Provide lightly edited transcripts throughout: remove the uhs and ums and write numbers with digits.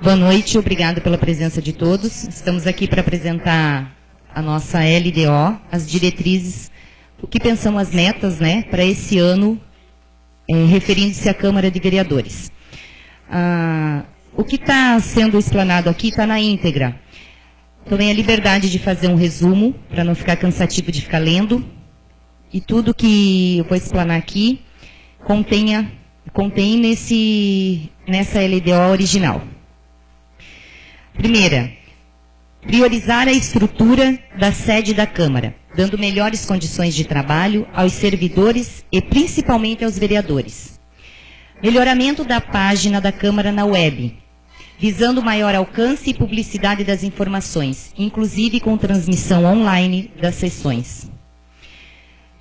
Boa noite, obrigado pela presença de todos. Estamos aqui para apresentar a nossa LDO, as diretrizes, o que pensamos as metas, né, para esse ano, referindo-se à Câmara de Vereadores. O que está sendo explanado aqui está na íntegra. Tomei a liberdade de fazer um resumo, para não ficar cansativo de ficar lendo, e tudo que eu vou explanar aqui contém nessa LDO original. Primeira, priorizar a estrutura da sede da Câmara, dando melhores condições de trabalho aos servidores e principalmente aos vereadores. Melhoramento da página da Câmara na web, visando maior alcance e publicidade das informações, inclusive com transmissão online das sessões.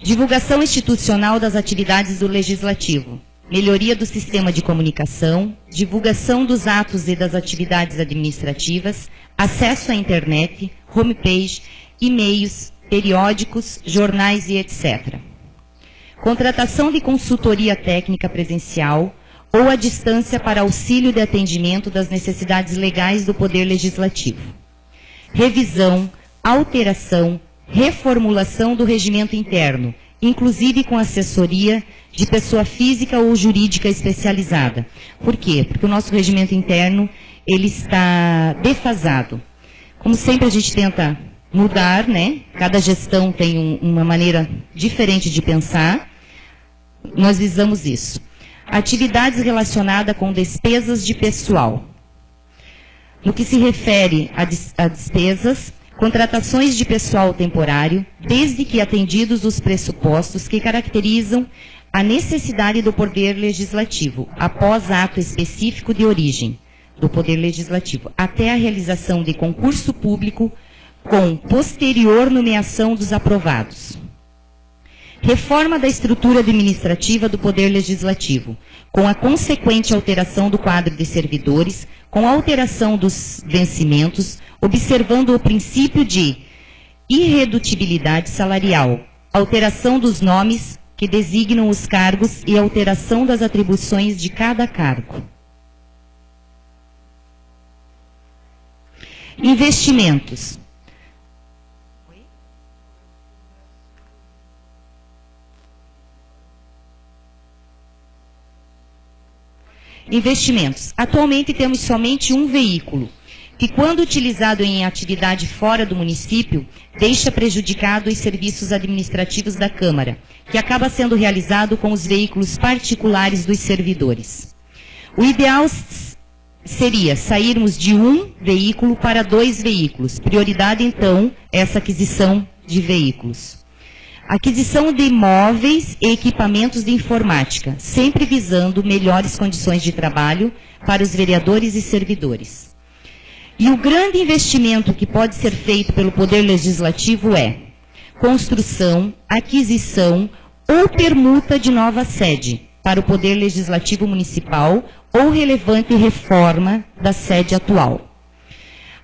Divulgação institucional das atividades do Legislativo, melhoria do sistema de comunicação, divulgação dos atos e das atividades administrativas, acesso à internet, homepage, e-mails, periódicos, jornais e etc. Contratação de consultoria técnica presencial ou à distância para auxílio de atendimento das necessidades legais do Poder Legislativo. Revisão, alteração, reformulação do regimento interno, inclusive com assessoria de pessoa física ou jurídica especializada. Por quê? Porque o nosso regimento interno, ele está defasado. Como sempre a gente tenta mudar, né? Cada gestão tem uma maneira diferente de pensar. Nós visamos isso. Atividades relacionadas com despesas de pessoal. No que se refere a despesas, contratações de pessoal temporário, desde que atendidos os pressupostos que caracterizam a necessidade do Poder Legislativo, após ato específico de origem do Poder Legislativo, até a realização de concurso público com posterior nomeação dos aprovados. Reforma da estrutura administrativa do Poder Legislativo, com a consequente alteração do quadro de servidores, com a alteração dos vencimentos, observando o princípio de irredutibilidade salarial, alteração dos nomes que designam os cargos e alteração das atribuições de cada cargo. Investimentos. Investimentos. Atualmente temos somente um veículo, que quando utilizado em atividade fora do município, deixa prejudicado os serviços administrativos da Câmara, que acaba sendo realizado com os veículos particulares dos servidores. O ideal seria sairmos de um veículo para 2 veículos. Prioridade, então, essa aquisição de veículos. Aquisição de imóveis e equipamentos de informática, sempre visando melhores condições de trabalho para os vereadores e servidores. E o grande investimento que pode ser feito pelo Poder Legislativo é construção, aquisição ou permuta de nova sede para o Poder Legislativo Municipal ou relevante reforma da sede atual.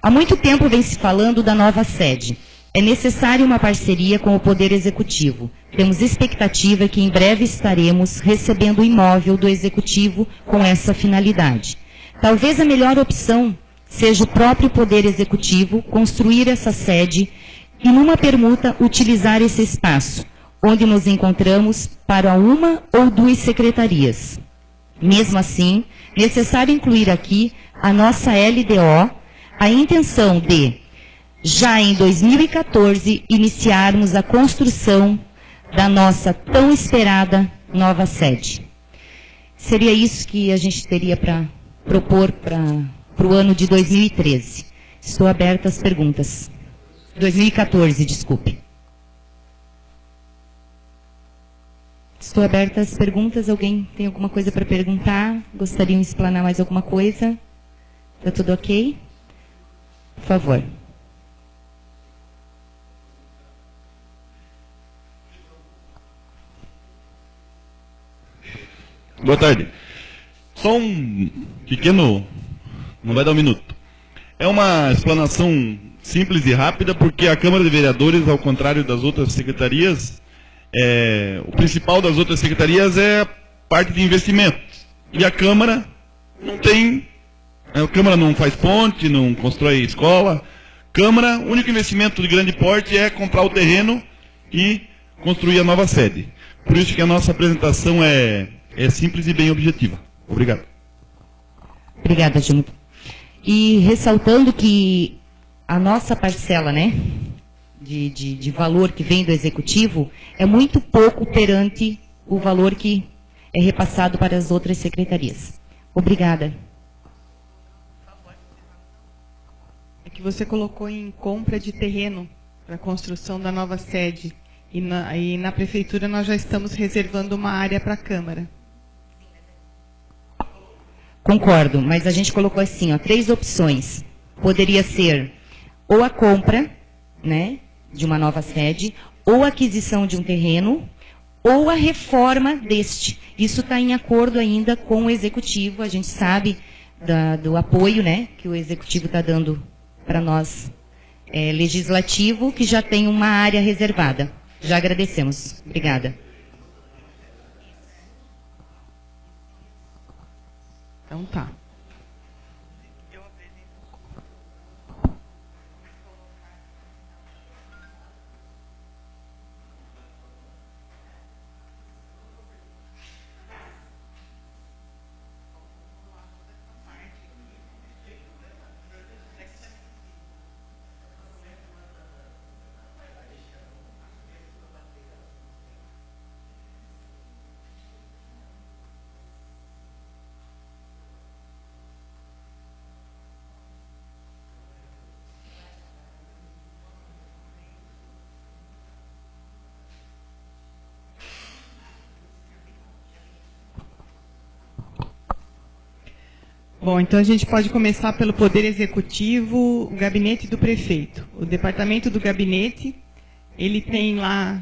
Há muito tempo vem se falando da nova sede. É necessária uma parceria com o Poder Executivo. Temos expectativa que em breve estaremos recebendo o imóvel do Executivo com essa finalidade. Talvez a melhor opção seja o próprio Poder Executivo construir essa sede e, numa permuta, utilizar esse espaço, onde nos encontramos para 1 ou 2 secretarias. Mesmo assim, necessário incluir aqui a nossa LDO, a intenção de, já em 2014, iniciarmos a construção da nossa tão esperada nova sede. Seria isso que a gente teria para propor para o ano de 2013. Estou aberta às perguntas. 2014, desculpe. Estou aberta às perguntas. Alguém tem alguma coisa para perguntar? Gostariam de explanar mais alguma coisa? Está tudo ok? Por favor. Boa tarde. Só um pequeno... Não vai dar um minuto. É uma explanação simples e rápida, porque a Câmara de Vereadores, ao contrário das outras secretarias, o principal das outras secretarias é a parte de investimentos. E a Câmara não tem A Câmara não faz ponte, não constrói escola. Câmara, o único investimento de grande porte é comprar o terreno e construir a nova sede. Por isso que a nossa apresentação é simples e bem objetiva. Obrigado. Obrigada, Júnior. E ressaltando que a nossa parcela, né, de valor que vem do Executivo é muito pouco perante o valor que é repassado para as outras secretarias. Obrigada. É que você colocou em compra de terreno para a construção da nova sede. E na Prefeitura nós já estamos reservando uma área para a Câmara. Concordo, mas a gente colocou assim, ó, 3 opções. Poderia ser ou a compra, né, de uma nova sede, ou a aquisição de um terreno, ou a reforma deste. Isso está em acordo ainda com o Executivo. A gente sabe do apoio, né, que o Executivo está dando para nós, Legislativo, que já tem uma área reservada. Já agradecemos. Obrigada. Então tá. Bom, então a gente pode começar pelo Poder Executivo, o Gabinete do Prefeito. O Departamento do Gabinete, ele tem lá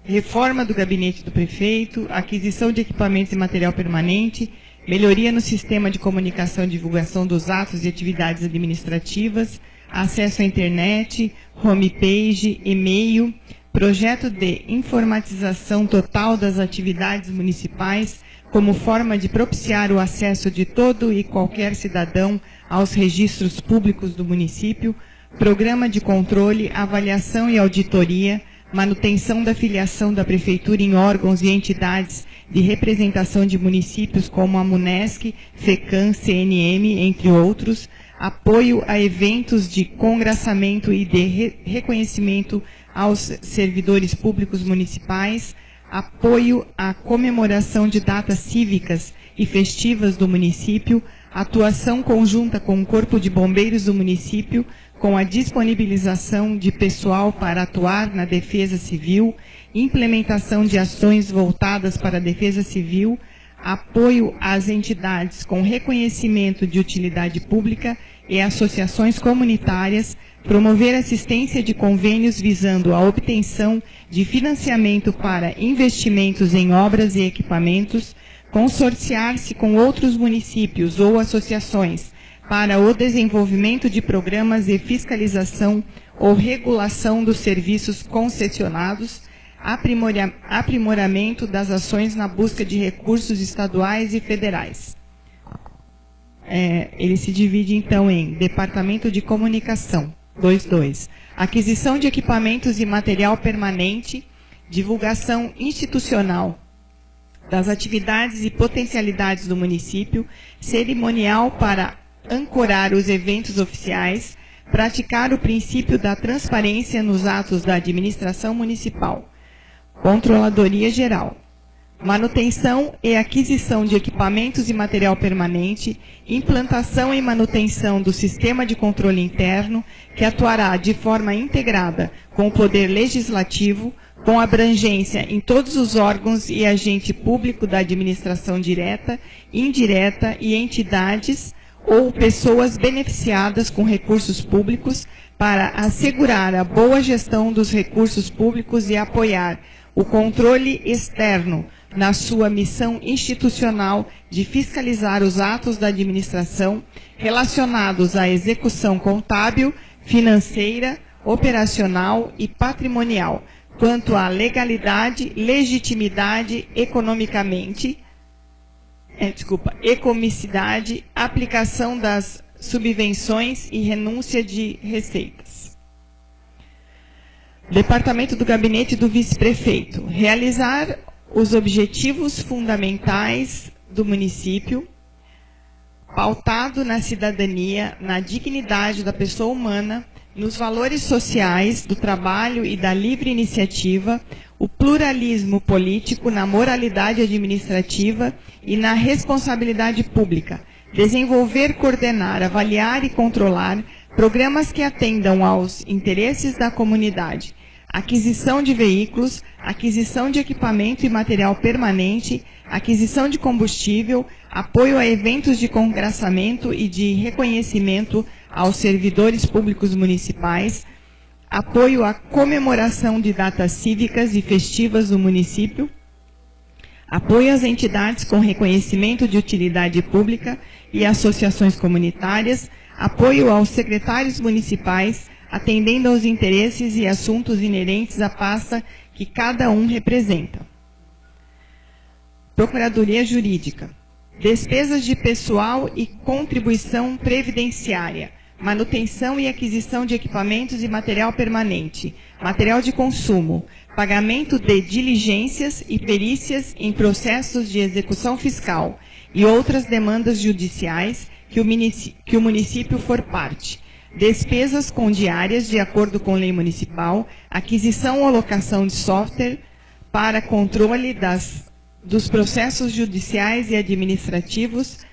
reforma do Gabinete do Prefeito, aquisição de equipamentos e material permanente, melhoria no sistema de comunicação e divulgação dos atos e atividades administrativas, acesso à internet, homepage, e-mail, projeto de informatização total das atividades municipais, como forma de propiciar o acesso de todo e qualquer cidadão aos registros públicos do município, programa de controle, avaliação e auditoria, manutenção da filiação da Prefeitura em órgãos e entidades de representação de municípios como a MUNESC, FECAM, CNM, entre outros, apoio a eventos de congraçamento e de reconhecimento aos servidores públicos municipais, apoio à comemoração de datas cívicas e festivas do município, atuação conjunta com o Corpo de Bombeiros do município, com a disponibilização de pessoal para atuar na defesa civil, implementação de ações voltadas para a defesa civil, apoio às entidades com reconhecimento de utilidade pública e associações comunitárias, promover assistência de convênios visando a obtenção de financiamento para investimentos em obras e equipamentos, consorciar-se com outros municípios ou associações para o desenvolvimento de programas de fiscalização ou regulação dos serviços concessionados, aprimoramento das ações na busca de recursos estaduais e federais. Ele se divide, então, em Departamento de Comunicação, 2.2. Aquisição de equipamentos e material permanente, divulgação institucional das atividades e potencialidades do município, cerimonial para ancorar os eventos oficiais, praticar o princípio da transparência nos atos da administração municipal, Controladoria Geral, manutenção e aquisição de equipamentos e material permanente, implantação e manutenção do sistema de controle interno, que atuará de forma integrada com o Poder Legislativo, com abrangência em todos os órgãos e agente público da administração direta, indireta e entidades ou pessoas beneficiadas com recursos públicos para assegurar a boa gestão dos recursos públicos e apoiar o controle externo na sua missão institucional de fiscalizar os atos da administração relacionados à execução contábil, financeira, operacional e patrimonial, quanto à legalidade, legitimidade economicamente, economicidade, aplicação das subvenções e renúncia de receitas. Departamento do Gabinete do Vice-Prefeito. Realizar os objetivos fundamentais do município, pautado na cidadania, na dignidade da pessoa humana, nos valores sociais do trabalho e da livre iniciativa, o pluralismo político, na moralidade administrativa e na responsabilidade pública. Desenvolver, coordenar, avaliar e controlar programas que atendam aos interesses da comunidade. Aquisição de veículos, aquisição de equipamento e material permanente, aquisição de combustível, apoio a eventos de congraçamento e de reconhecimento aos servidores públicos municipais, apoio à comemoração de datas cívicas e festivas do município, apoio às entidades com reconhecimento de utilidade pública e associações comunitárias, apoio aos secretários municipais, atendendo aos interesses e assuntos inerentes à pasta que cada um representa. Procuradoria Jurídica. Despesas de pessoal e contribuição previdenciária, manutenção e aquisição de equipamentos e material permanente, material de consumo, pagamento de diligências e perícias em processos de execução fiscal e outras demandas judiciais que o município for parte. Despesas com diárias de acordo com lei municipal, aquisição ou locação de software para controle dos processos judiciais e administrativos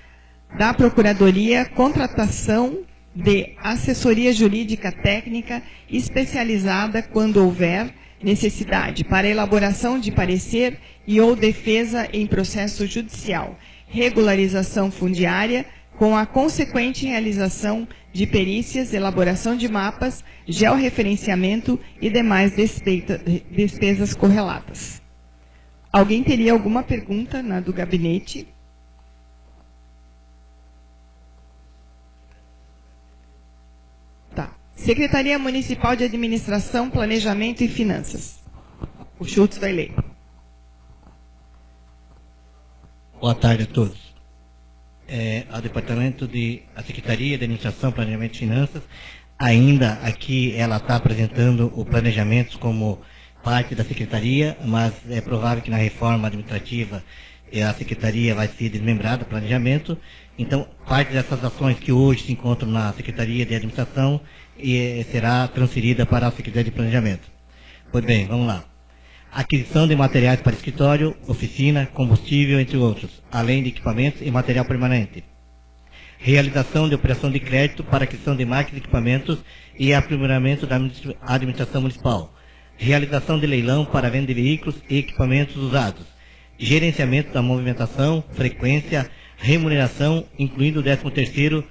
da Procuradoria, contratação de assessoria jurídica técnica especializada quando houver necessidade para elaboração de parecer e ou defesa em processo judicial, regularização fundiária com a consequente realização de perícias, elaboração de mapas, georreferenciamento e demais despesas correlatas. Alguém teria alguma pergunta na do gabinete? Tá. Secretaria Municipal de Administração, Planejamento e Finanças. O Schultz vai ler. Boa tarde a todos. A Secretaria de Administração, Planejamento e Finanças, ainda aqui ela está apresentando o planejamento como parte da Secretaria, mas é provável que na reforma administrativa a Secretaria vai ser desmembrada do planejamento. Então, parte dessas ações que hoje se encontram na Secretaria de Administração será transferida para a Secretaria de Planejamento. Pois bem, vamos lá. Aquisição de materiais para escritório, oficina, combustível, entre outros, além de equipamentos e material permanente. Realização de operação de crédito para aquisição de máquinas e equipamentos e aprimoramento da administração municipal. Realização de leilão para venda de veículos e equipamentos usados. Gerenciamento da movimentação, frequência, remuneração, incluindo o 13º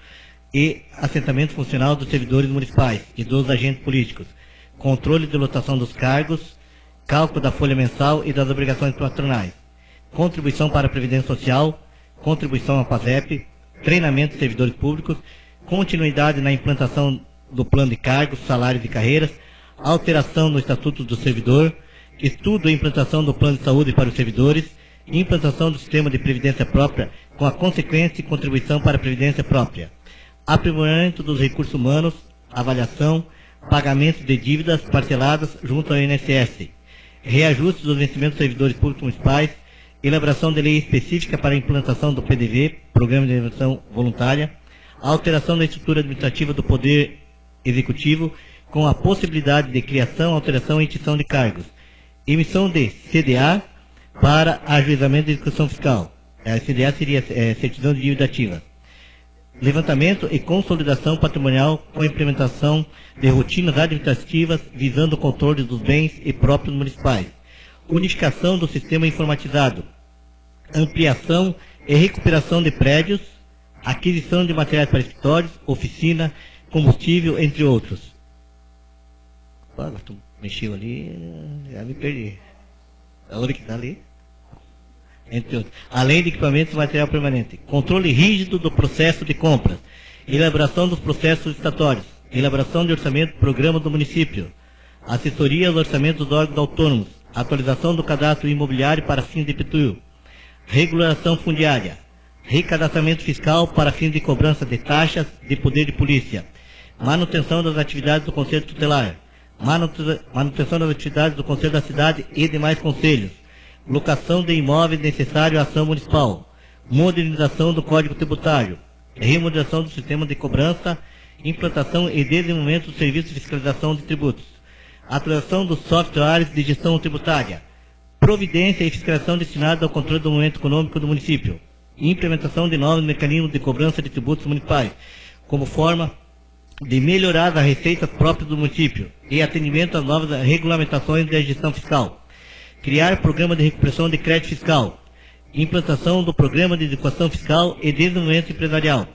e assentamento funcional dos servidores municipais e dos agentes políticos. Controle de lotação dos cargos, cálculo da folha mensal e das obrigações patronais, contribuição para a Previdência Social, contribuição à PASEP, treinamento de servidores públicos, continuidade na implantação do plano de cargos, salários e carreiras, alteração no Estatuto do Servidor, estudo e implantação do plano de saúde para os servidores, implantação do sistema de previdência própria com a consequente contribuição para a previdência própria, aprimoramento dos recursos humanos, avaliação, pagamento de dívidas parceladas junto ao INSS, reajuste dos vencimentos dos servidores públicos municipais, elaboração de lei específica para a implantação do PDV, Programa de Intervenção Voluntária, alteração da estrutura administrativa do Poder Executivo, com a possibilidade de criação, alteração e extinção de cargos, emissão de CDA para ajuizamento de execução fiscal. A CDA seria certidão de dívida ativa. Levantamento e consolidação patrimonial com implementação de rotinas administrativas visando o controle dos bens e próprios municipais. Unificação do sistema informatizado. Ampliação e recuperação de prédios. Aquisição de materiais para escritórios, oficina, combustível, entre outros. Agora tu mexeu ali, já me perdi. Aonde que está ali? Entre outros. Além de equipamentos e material permanente. Controle rígido do processo de compras. Elaboração dos processos estatórios. Elaboração de orçamento do programa do município. Assessoria aos orçamentos dos órgãos autônomos. Atualização do cadastro imobiliário para fins de IPTU. Regulação fundiária. recadastramento fiscal para fins de cobrança de taxas de poder de polícia, manutenção das atividades do Conselho Tutelar, manutenção das atividades do Conselho da Cidade e demais conselhos, locação de imóveis necessários à ação municipal, modernização do Código Tributário, remodelação do sistema de cobrança, implantação e desenvolvimento do serviço de fiscalização de tributos, atualização dos softwares de gestão tributária, providência e fiscalização destinada ao controle do momento econômico do município, implementação de novos mecanismos de cobrança de tributos municipais, como forma de melhorar as receitas próprias do município e atendimento às novas regulamentações da gestão fiscal, criar programa de recuperação de crédito fiscal, implantação do programa de educação fiscal e desenvolvimento empresarial,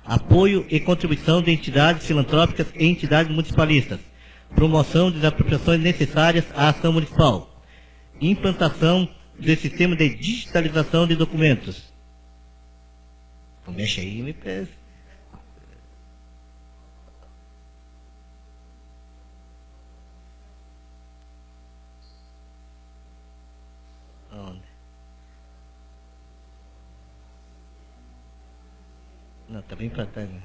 apoio e contribuição de entidades filantrópicas e entidades municipalistas, promoção de apropriações necessárias à ação municipal, implantação do sistema de digitalização de documentos. Não mexe aí, me presta. Onde? Não, tá bem pra trás, né?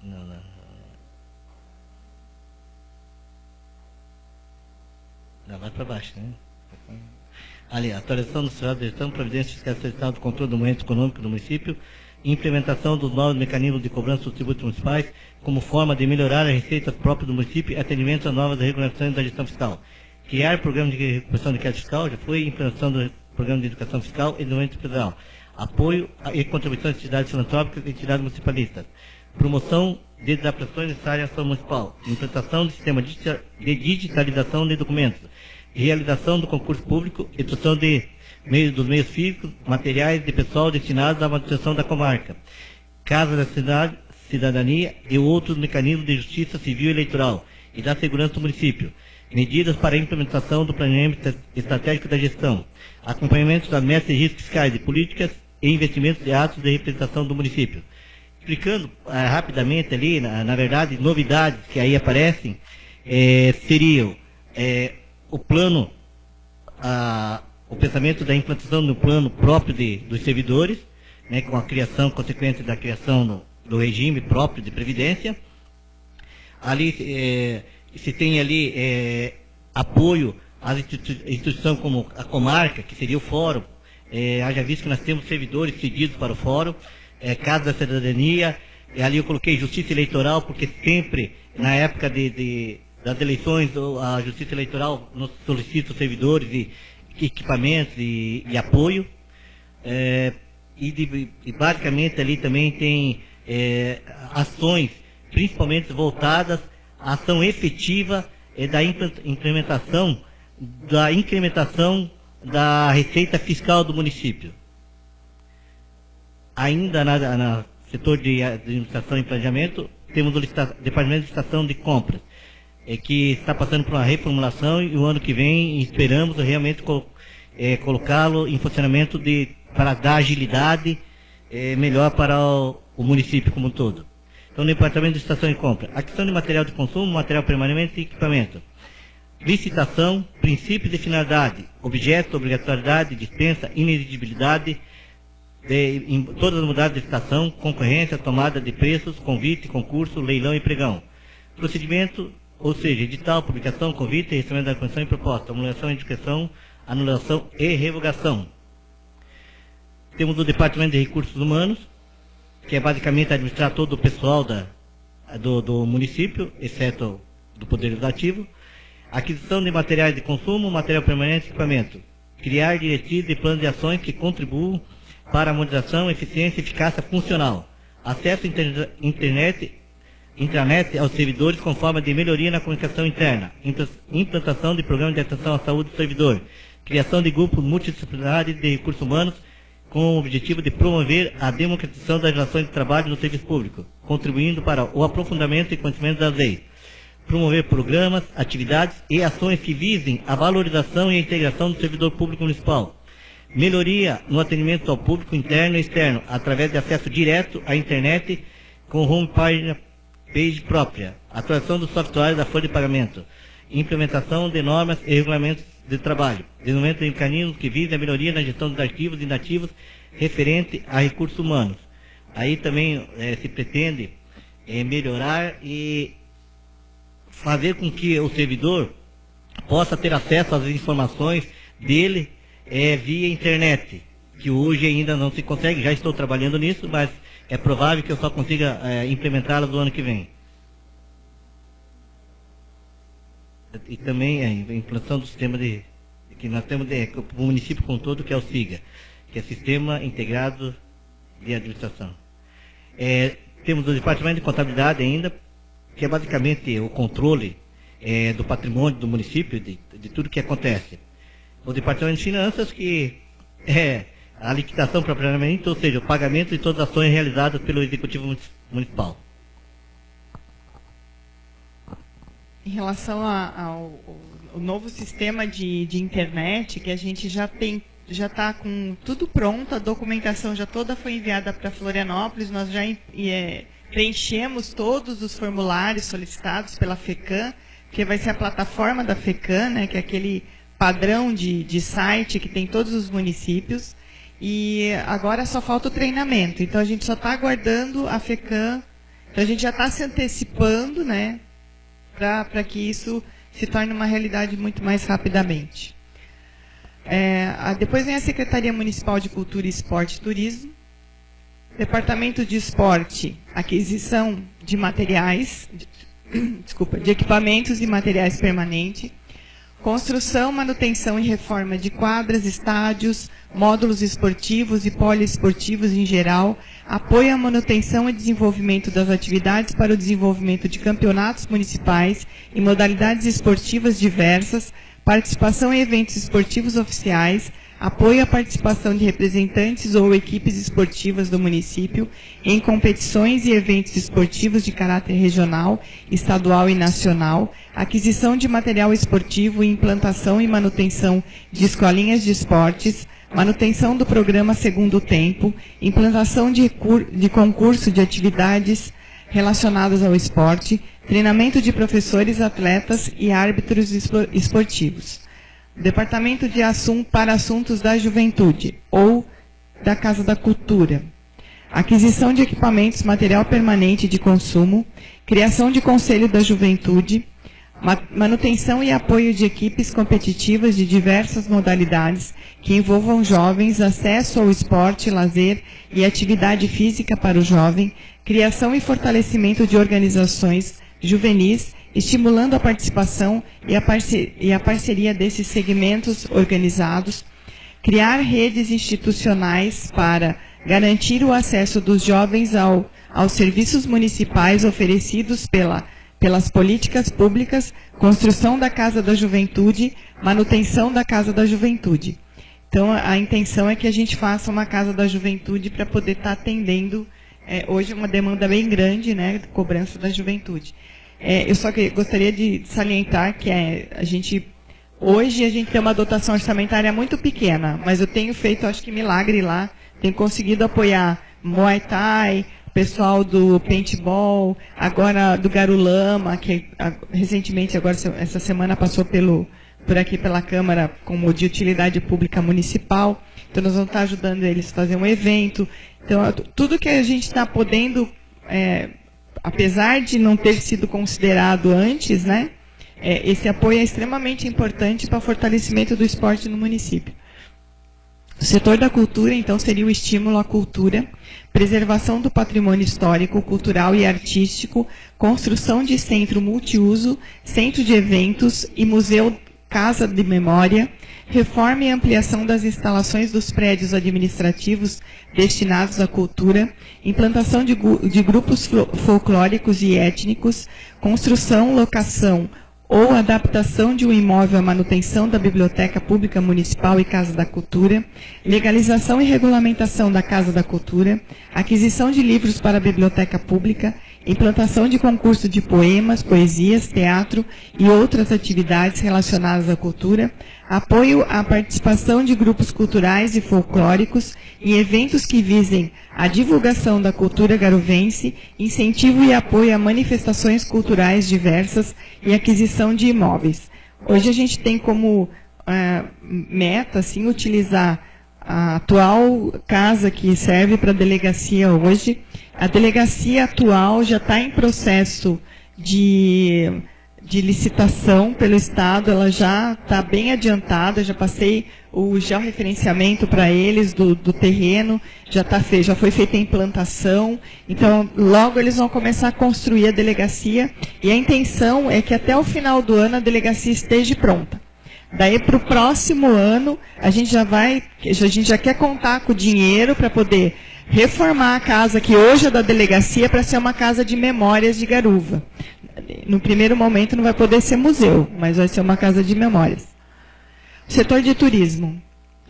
Não. Não, vai para baixo, né? Ali, atualização do Estado de Gestão, providência fiscal do controle do momento econômico do município, implementação dos novos mecanismos de cobrança dos tributos municipais, como forma de melhorar as receitas próprias do município e atendimento às novas regulamentações da gestão fiscal. Criar programa de recuperação de crédito fiscal, já foi, implementação do programa de educação fiscal e desenvolvimento empresarial. Apoio e contribuição de entidades filantrópicas e entidades municipalistas. Promoção de adaptações necessárias à ação municipal. Implantação do sistema de digitalização de documentos. Realização do concurso público e instrução dos meios físicos, materiais de pessoal destinados à manutenção da comarca. Casa da Cidadania e outros mecanismos de justiça civil e eleitoral e da segurança do município. Medidas para a implementação do planejamento estratégico da gestão. Acompanhamento das metas e riscos fiscais de políticas e investimentos de atos de representação do município. Explicando rapidamente ali, na verdade, novidades que aí aparecem, seriam o plano, o pensamento da implantação do plano próprio dos servidores, né, com a criação consequente da criação do regime próprio de previdência. Ali se tem ali apoio às instituições como a comarca, que seria o fórum. Haja visto que nós temos servidores cedidos para o fórum, Casa da Cidadania, ali eu coloquei Justiça Eleitoral, porque sempre, na época das eleições, a Justiça Eleitoral nos solicita os servidores e equipamentos e apoio. E basicamente ali também tem ações, principalmente voltadas à ação efetiva da incrementação da receita fiscal do município. Ainda no setor de administração e planejamento, temos o Departamento de Licitação de Compras, que está passando por uma reformulação, e o ano que vem esperamos realmente colocá-lo em funcionamento para dar agilidade melhor para o município como um todo. Então, no Departamento de Licitação e Compra, aquisição de material de consumo, material permanente e equipamento. Licitação, princípios de finalidade, objeto, obrigatoriedade, dispensa, inexigibilidade, em todas as modalidades de licitação, concorrência, tomada de preços, convite, concurso, leilão e pregão. Procedimento, ou seja, edital, publicação, convite, recebimento da condição e proposta, anulação e discussão, anulação e revogação. Temos o Departamento de Recursos Humanos, que é basicamente administrar todo o pessoal do município, exceto do Poder Legislativo. Aquisição de materiais de consumo, material permanente e equipamento. Criar diretrizes e planos de ações que contribuam para a modernização, eficiência e eficácia funcional. Acesso à intranet aos servidores com forma de melhoria na comunicação interna. Implantação de programas de atenção à saúde do servidor. Criação de grupos multidisciplinares de recursos humanos com o objetivo de promover a democratização das relações de trabalho no serviço público, contribuindo para o aprofundamento e conhecimento das leis. Promover programas, atividades e ações que visem a valorização e a integração do servidor público municipal. Melhoria no atendimento ao público interno e externo, através de acesso direto à internet com home page própria. Atualização do software da folha de pagamento. implementação de normas e regulamentos de trabalho, desenvolvimento de mecanismos que visem a melhoria na gestão dos arquivos inativos referente a recursos humanos. Aí também se pretende melhorar e fazer com que o servidor possa ter acesso às informações dele via internet, que hoje ainda não se consegue. Já estou trabalhando nisso, mas é provável que eu só consiga implementá-las no ano que vem. E também a implantação do sistema que nós temos o município com todo, que é o SIGA, que é Sistema Integrado de Administração. Temos o Departamento de Contabilidade ainda, que é basicamente o controle do patrimônio do município, de tudo que acontece. O Departamento de Finanças, que é a liquidação propriamente, ou seja, o pagamento de todas as ações realizadas pelo Executivo Municipal. Em relação ao novo sistema de internet, que a gente já está com tudo pronto, a documentação já toda foi enviada para Florianópolis, nós já preenchemos todos os formulários solicitados pela FECAM, que vai ser a plataforma da FECAM, né, que é aquele padrão de site que tem todos os municípios, e agora só falta o treinamento, então a gente só está aguardando a FECAM, então a gente já está se antecipando, né, para que isso se torne uma realidade muito mais rapidamente. Depois vem a Secretaria Municipal de Cultura, Esporte e Turismo, Departamento de Esporte, aquisição de materiais, de equipamentos e materiais permanentes, construção, manutenção e reforma de quadras, estádios, módulos esportivos e poliesportivos em geral, apoio à manutenção e desenvolvimento das atividades para o desenvolvimento de campeonatos municipais e modalidades esportivas diversas, participação em eventos esportivos oficiais, apoio à participação de representantes ou equipes esportivas do município em competições e eventos esportivos de caráter regional, estadual e nacional, aquisição de material esportivo e implantação e manutenção de escolinhas de esportes, manutenção do programa Segundo Tempo, implantação de concurso de atividades relacionadas ao esporte, treinamento de professores, atletas e árbitros esportivos. Departamento para Assuntos da Juventude, ou da Casa da Cultura. Aquisição de equipamentos, material permanente de consumo, criação de Conselho da Juventude, manutenção e apoio de equipes competitivas de diversas modalidades que envolvam jovens, acesso ao esporte, lazer e atividade física para o jovem, criação e fortalecimento de organizações juvenis, estimulando a participação e a parceria desses segmentos organizados, criar redes institucionais para garantir o acesso dos jovens aos serviços municipais oferecidos pelas políticas públicas, construção da Casa da Juventude, manutenção da Casa da Juventude. Então, a intenção é que a gente faça uma Casa da Juventude para poder estar atendendo hoje uma demanda bem grande, né, de cobrança da juventude. Eu só gostaria de salientar que hoje a gente tem uma dotação orçamentária muito pequena, mas eu tenho feito, acho que milagre lá, tenho conseguido apoiar Muay Thai, pessoal do paintball, agora do Garulama, que recentemente, agora essa semana, passou por aqui pela Câmara como de utilidade pública municipal. Então nós vamos estar ajudando eles a fazer um evento. Então tudo que a gente está podendo, apesar de não ter sido considerado antes, né, esse apoio é extremamente importante para o fortalecimento do esporte no município. O setor da cultura, então, seria o estímulo à cultura, preservação do patrimônio histórico, cultural e artístico, construção de centro multiuso, centro de eventos e museu Casa de Memória, reforma e ampliação das instalações dos prédios administrativos destinados à cultura, implantação de grupos folclóricos e étnicos, construção, locação ou adaptação de um imóvel à manutenção da Biblioteca Pública Municipal e Casa da Cultura, legalização e regulamentação da Casa da Cultura, aquisição de livros para a Biblioteca Pública, implantação de concurso de poemas, poesias, teatro e outras atividades relacionadas à cultura, apoio à participação de grupos culturais e folclóricos em eventos que visem a divulgação da cultura garuvense, incentivo e apoio a manifestações culturais diversas e aquisição de imóveis. Hoje a gente tem como meta, assim, utilizar a atual casa que serve para a delegacia hoje. A delegacia atual já está em processo de licitação pelo Estado, ela já está bem adiantada, já passei o georreferenciamento para eles do terreno, já foi feita a implantação, então logo eles vão começar a construir a delegacia e a intenção é que até o final do ano a delegacia esteja pronta. Daí para o próximo ano a gente já quer contar com o dinheiro para poder reformar a casa que hoje é da delegacia para ser uma casa de memórias de Garuva. No primeiro momento não vai poder ser museu, mas vai ser uma casa de memórias. Setor de turismo.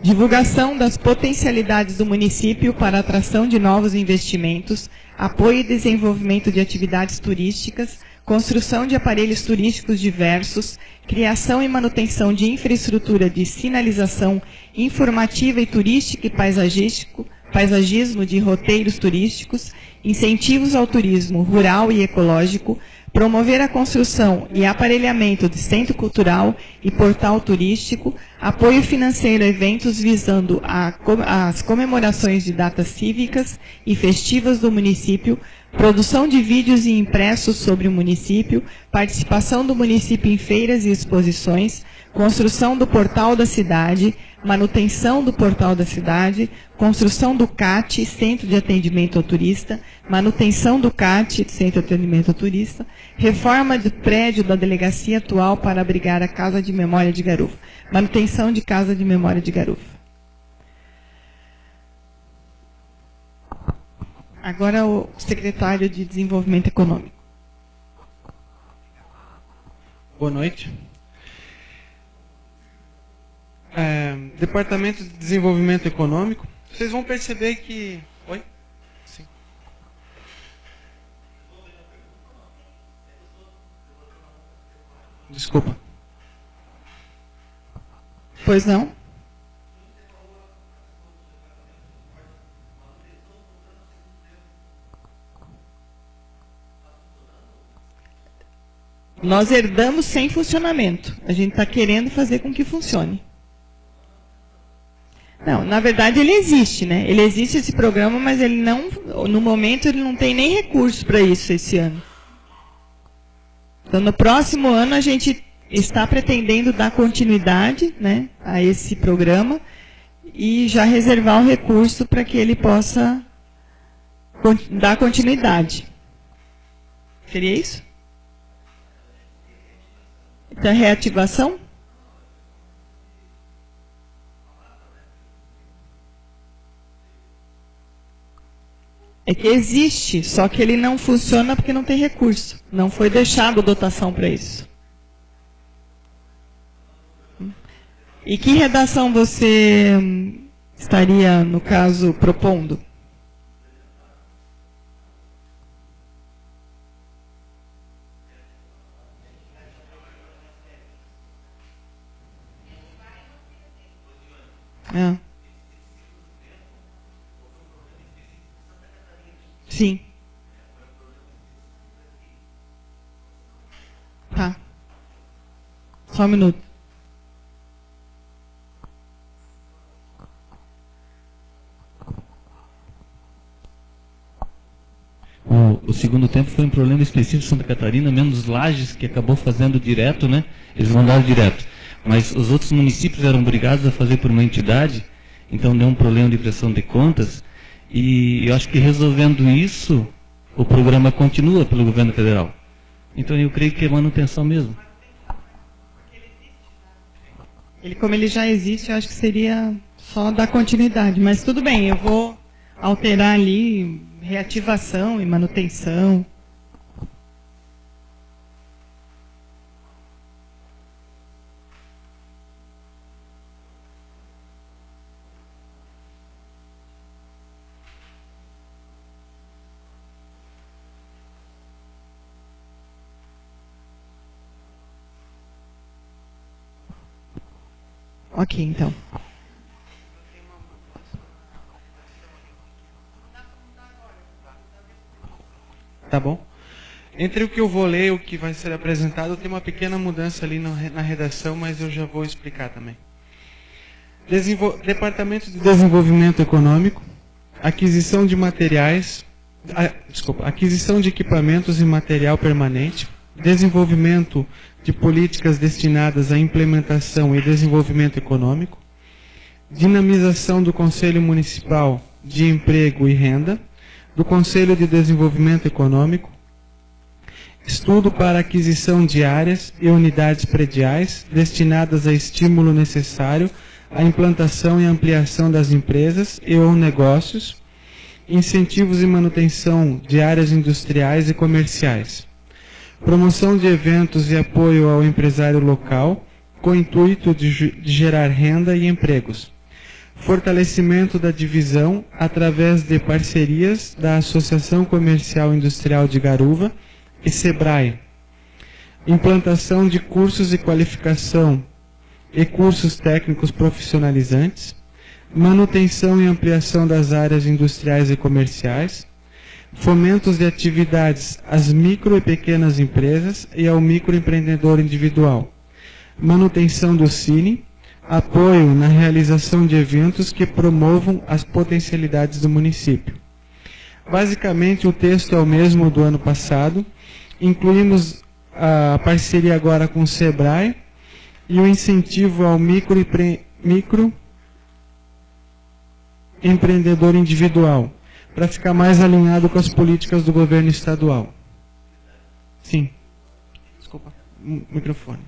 Divulgação das potencialidades do município para a atração de novos investimentos, apoio e desenvolvimento de atividades turísticas, construção de aparelhos turísticos diversos, criação e manutenção de infraestrutura de sinalização informativa e turística e paisagismo de roteiros turísticos, incentivos ao turismo rural e ecológico, promover a construção e aparelhamento de centro cultural e portal turístico, apoio financeiro a eventos visando as comemorações de datas cívicas e festivas do município, produção de vídeos e impressos sobre o município, participação do município em feiras e exposições, construção do portal da cidade, manutenção do portal da cidade, construção do CAT, Centro de Atendimento ao Turista, manutenção do CAT, Centro de Atendimento ao Turista, reforma do prédio da delegacia atual para abrigar a Casa de Memória de Garuva, manutenção de Casa de Memória de Garuva. Agora o secretário de Desenvolvimento Econômico. Boa noite. Departamento de Desenvolvimento Econômico. Vocês vão perceber que... Oi? Sim. Desculpa. Pois não? Nós herdamos sem funcionamento. A gente está querendo fazer com que funcione. Não, na verdade ele existe, né? Ele existe esse programa, mas ele não, no momento ele não tem nem recurso para isso esse ano. Então no próximo ano a gente está pretendendo dar continuidade, né, a esse programa e já reservar um recurso para que ele possa dar continuidade. Seria isso? Então, reativação? É que existe, só que ele não funciona porque não tem recurso. Não foi deixado dotação para isso. E que redação você estaria, no caso, propondo? Sim. Tá. Só um minuto. O segundo tempo foi um problema específico de Santa Catarina, menos Lages, que acabou fazendo direto, né? Eles mandaram direto. Mas os outros municípios eram obrigados a fazer por uma entidade, então deu um problema de prestação de contas. E eu acho que resolvendo isso, o programa continua pelo governo federal. Então eu creio que é manutenção mesmo. Como ele já existe, eu acho que seria só dar continuidade. Mas tudo bem, eu vou alterar ali reativação e manutenção. Ok, então. Tá bom? Entre o que eu vou ler e o que vai ser apresentado, tem uma pequena mudança ali na redação, mas eu já vou explicar também. Departamento de Desenvolvimento Econômico, aquisição de materiais, aquisição de equipamentos e material permanente, desenvolvimento de políticas destinadas à implementação e desenvolvimento econômico, dinamização do Conselho Municipal de Emprego e Renda, do Conselho de Desenvolvimento Econômico, estudo para aquisição de áreas e unidades prediais destinadas a estímulo necessário à implantação e ampliação das empresas e ou negócios, incentivos e manutenção de áreas industriais e comerciais, promoção de eventos e apoio ao empresário local, com o intuito de gerar renda e empregos, fortalecimento da divisão através de parcerias da Associação Comercial Industrial de Garuva e SEBRAE, implantação de cursos de qualificação e cursos técnicos profissionalizantes, manutenção e ampliação das áreas industriais e comerciais, fomentos de atividades às micro e pequenas empresas e ao microempreendedor individual, manutenção do Cine, apoio na realização de eventos que promovam as potencialidades do município. Basicamente, o texto é o mesmo do ano passado. Incluímos a parceria agora com o SEBRAE e o incentivo ao microempreendedor individual, para ficar mais alinhado com as políticas do governo estadual. Sim. Desculpa. Microfone.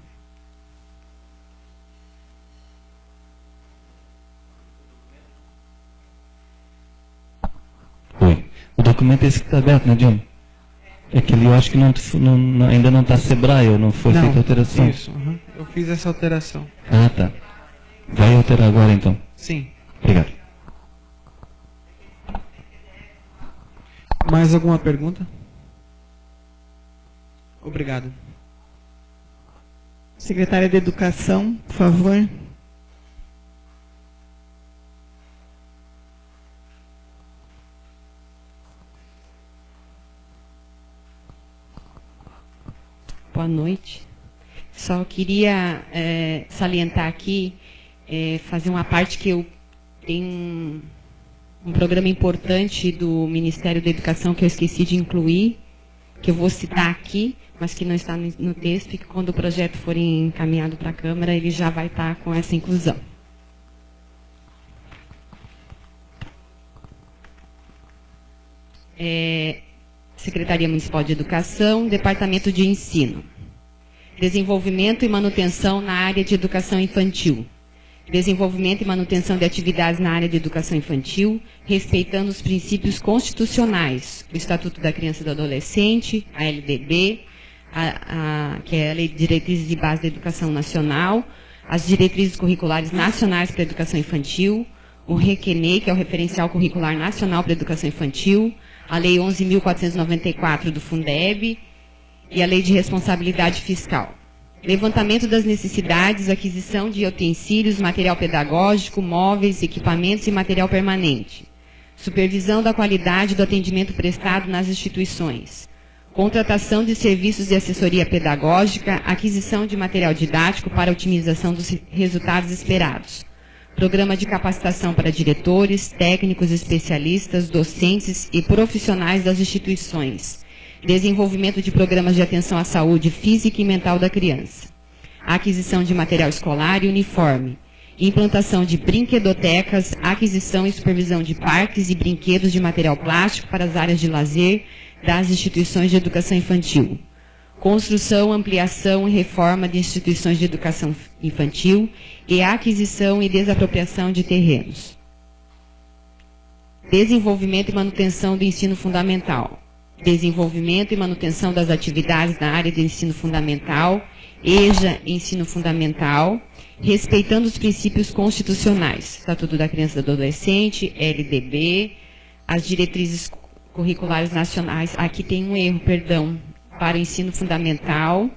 Oi. O documento é esse que está aberto, né, John? É que ele, eu acho que ainda não está SEBRAE, ou não foi feita alteração. Isso, eu fiz essa alteração. Ah, tá. Vai alterar agora, então. Sim. Obrigado. Mais alguma pergunta? Obrigado. Secretária de Educação, por favor. Boa noite. Só queria salientar aqui, fazer uma parte que eu tenho um programa importante do Ministério da Educação que eu esqueci de incluir, que eu vou citar aqui, mas que não está no texto, e que quando o projeto for encaminhado para a Câmara, ele já vai estar com essa inclusão. Secretaria Municipal de Educação, Departamento de Ensino. Desenvolvimento e manutenção na área de educação infantil. Desenvolvimento e manutenção de atividades na área de educação infantil, respeitando os princípios constitucionais, o Estatuto da Criança e do Adolescente, a LDB, que é a Lei de Diretrizes e Bases da Educação Nacional, as Diretrizes Curriculares Nacionais para a Educação Infantil, o REQNE, que é o Referencial Curricular Nacional para a Educação Infantil, a Lei 11.494 do Fundeb e a Lei de Responsabilidade Fiscal. Levantamento das necessidades, aquisição de utensílios, material pedagógico, móveis, equipamentos e material permanente. Supervisão da qualidade do atendimento prestado nas instituições. Contratação de serviços de assessoria pedagógica, aquisição de material didático para otimização dos resultados esperados. Programa de capacitação para diretores, técnicos, especialistas, docentes e profissionais das instituições. Desenvolvimento de programas de atenção à saúde física e mental da criança. Aquisição de material escolar e uniforme. Implantação de brinquedotecas, aquisição e supervisão de parques e brinquedos de material plástico para as áreas de lazer das instituições de educação infantil. Construção, ampliação e reforma de instituições de educação infantil e aquisição e desapropriação de terrenos. Desenvolvimento e manutenção do ensino fundamental. Desenvolvimento e manutenção das atividades na área de ensino fundamental, EJA Ensino Fundamental, respeitando os princípios constitucionais, Estatuto da Criança e do Adolescente, LDB, as diretrizes curriculares nacionais. Aqui tem um erro, perdão, para o ensino fundamental,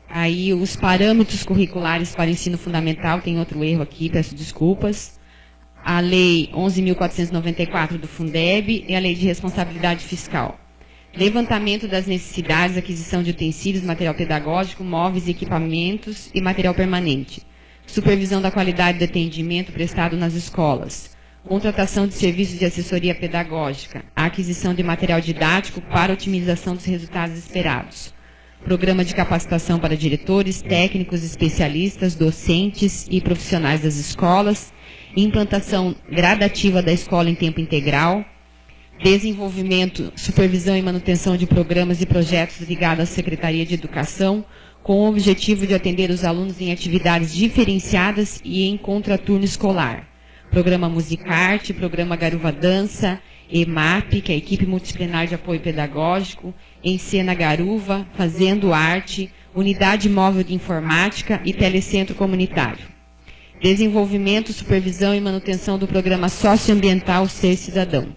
Aí os parâmetros curriculares para o ensino fundamental, tem outro erro aqui, peço desculpas. A Lei 11.494 do Fundeb e a Lei de Responsabilidade Fiscal. Levantamento das necessidades, aquisição de utensílios, material pedagógico, móveis, equipamentos e material permanente. Supervisão da qualidade do atendimento prestado nas escolas. Contratação de serviços de assessoria pedagógica. A aquisição de material didático para otimização dos resultados esperados. Programa de capacitação para diretores, técnicos, especialistas, docentes e profissionais das escolas. Implantação gradativa da escola em tempo integral. Desenvolvimento, supervisão e manutenção de programas e projetos ligados à Secretaria de Educação, com o objetivo de atender os alunos em atividades diferenciadas e em contraturno escolar. Programa Musicarte, Programa Garuva Dança, EMAP, que é a Equipe Multidisciplinar de Apoio Pedagógico, Encena Garuva, Fazendo Arte, Unidade Móvel de Informática e Telecentro Comunitário. Desenvolvimento, supervisão e manutenção do Programa Socioambiental Ser Cidadão.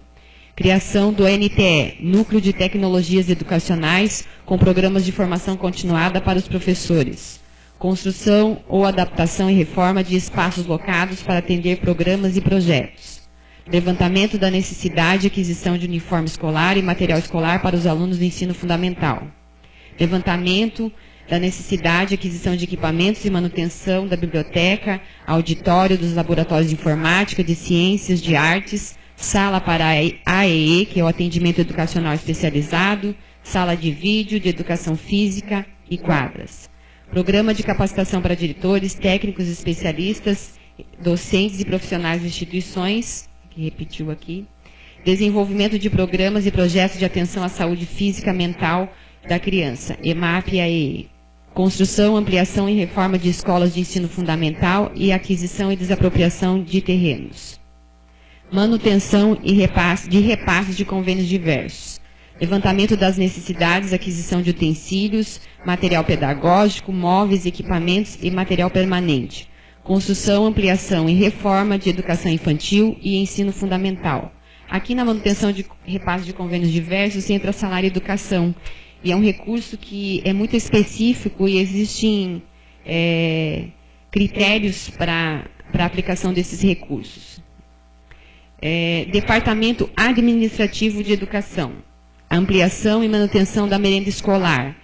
Criação do NTE, Núcleo de Tecnologias Educacionais, com programas de formação continuada para os professores. Construção ou adaptação e reforma de espaços locados para atender programas e projetos. Levantamento da necessidade de aquisição de uniforme escolar e material escolar para os alunos do ensino fundamental. Levantamento da necessidade de aquisição de equipamentos e manutenção da biblioteca, auditório dos laboratórios de informática, de ciências, de artes, sala para AEE, que é o atendimento educacional especializado, sala de vídeo, de educação física e quadras. Programa de capacitação para diretores, técnicos, especialistas, docentes e profissionais de instituições, que repetiu aqui. Desenvolvimento de programas e projetos de atenção à saúde física e mental da criança, EMAP e AEE. Construção, ampliação e reforma de escolas de ensino fundamental e aquisição e desapropriação de terrenos. Manutenção e repasse de convênios diversos. Levantamento das necessidades, aquisição de utensílios, material pedagógico, móveis, equipamentos e material permanente. Construção, ampliação e reforma de educação infantil e ensino fundamental. Aqui na manutenção de repasse de convênios diversos entra salário e educação. E é um recurso que é muito específico e existem critérios para a aplicação desses recursos. Departamento Administrativo de Educação. Ampliação e manutenção da merenda escolar.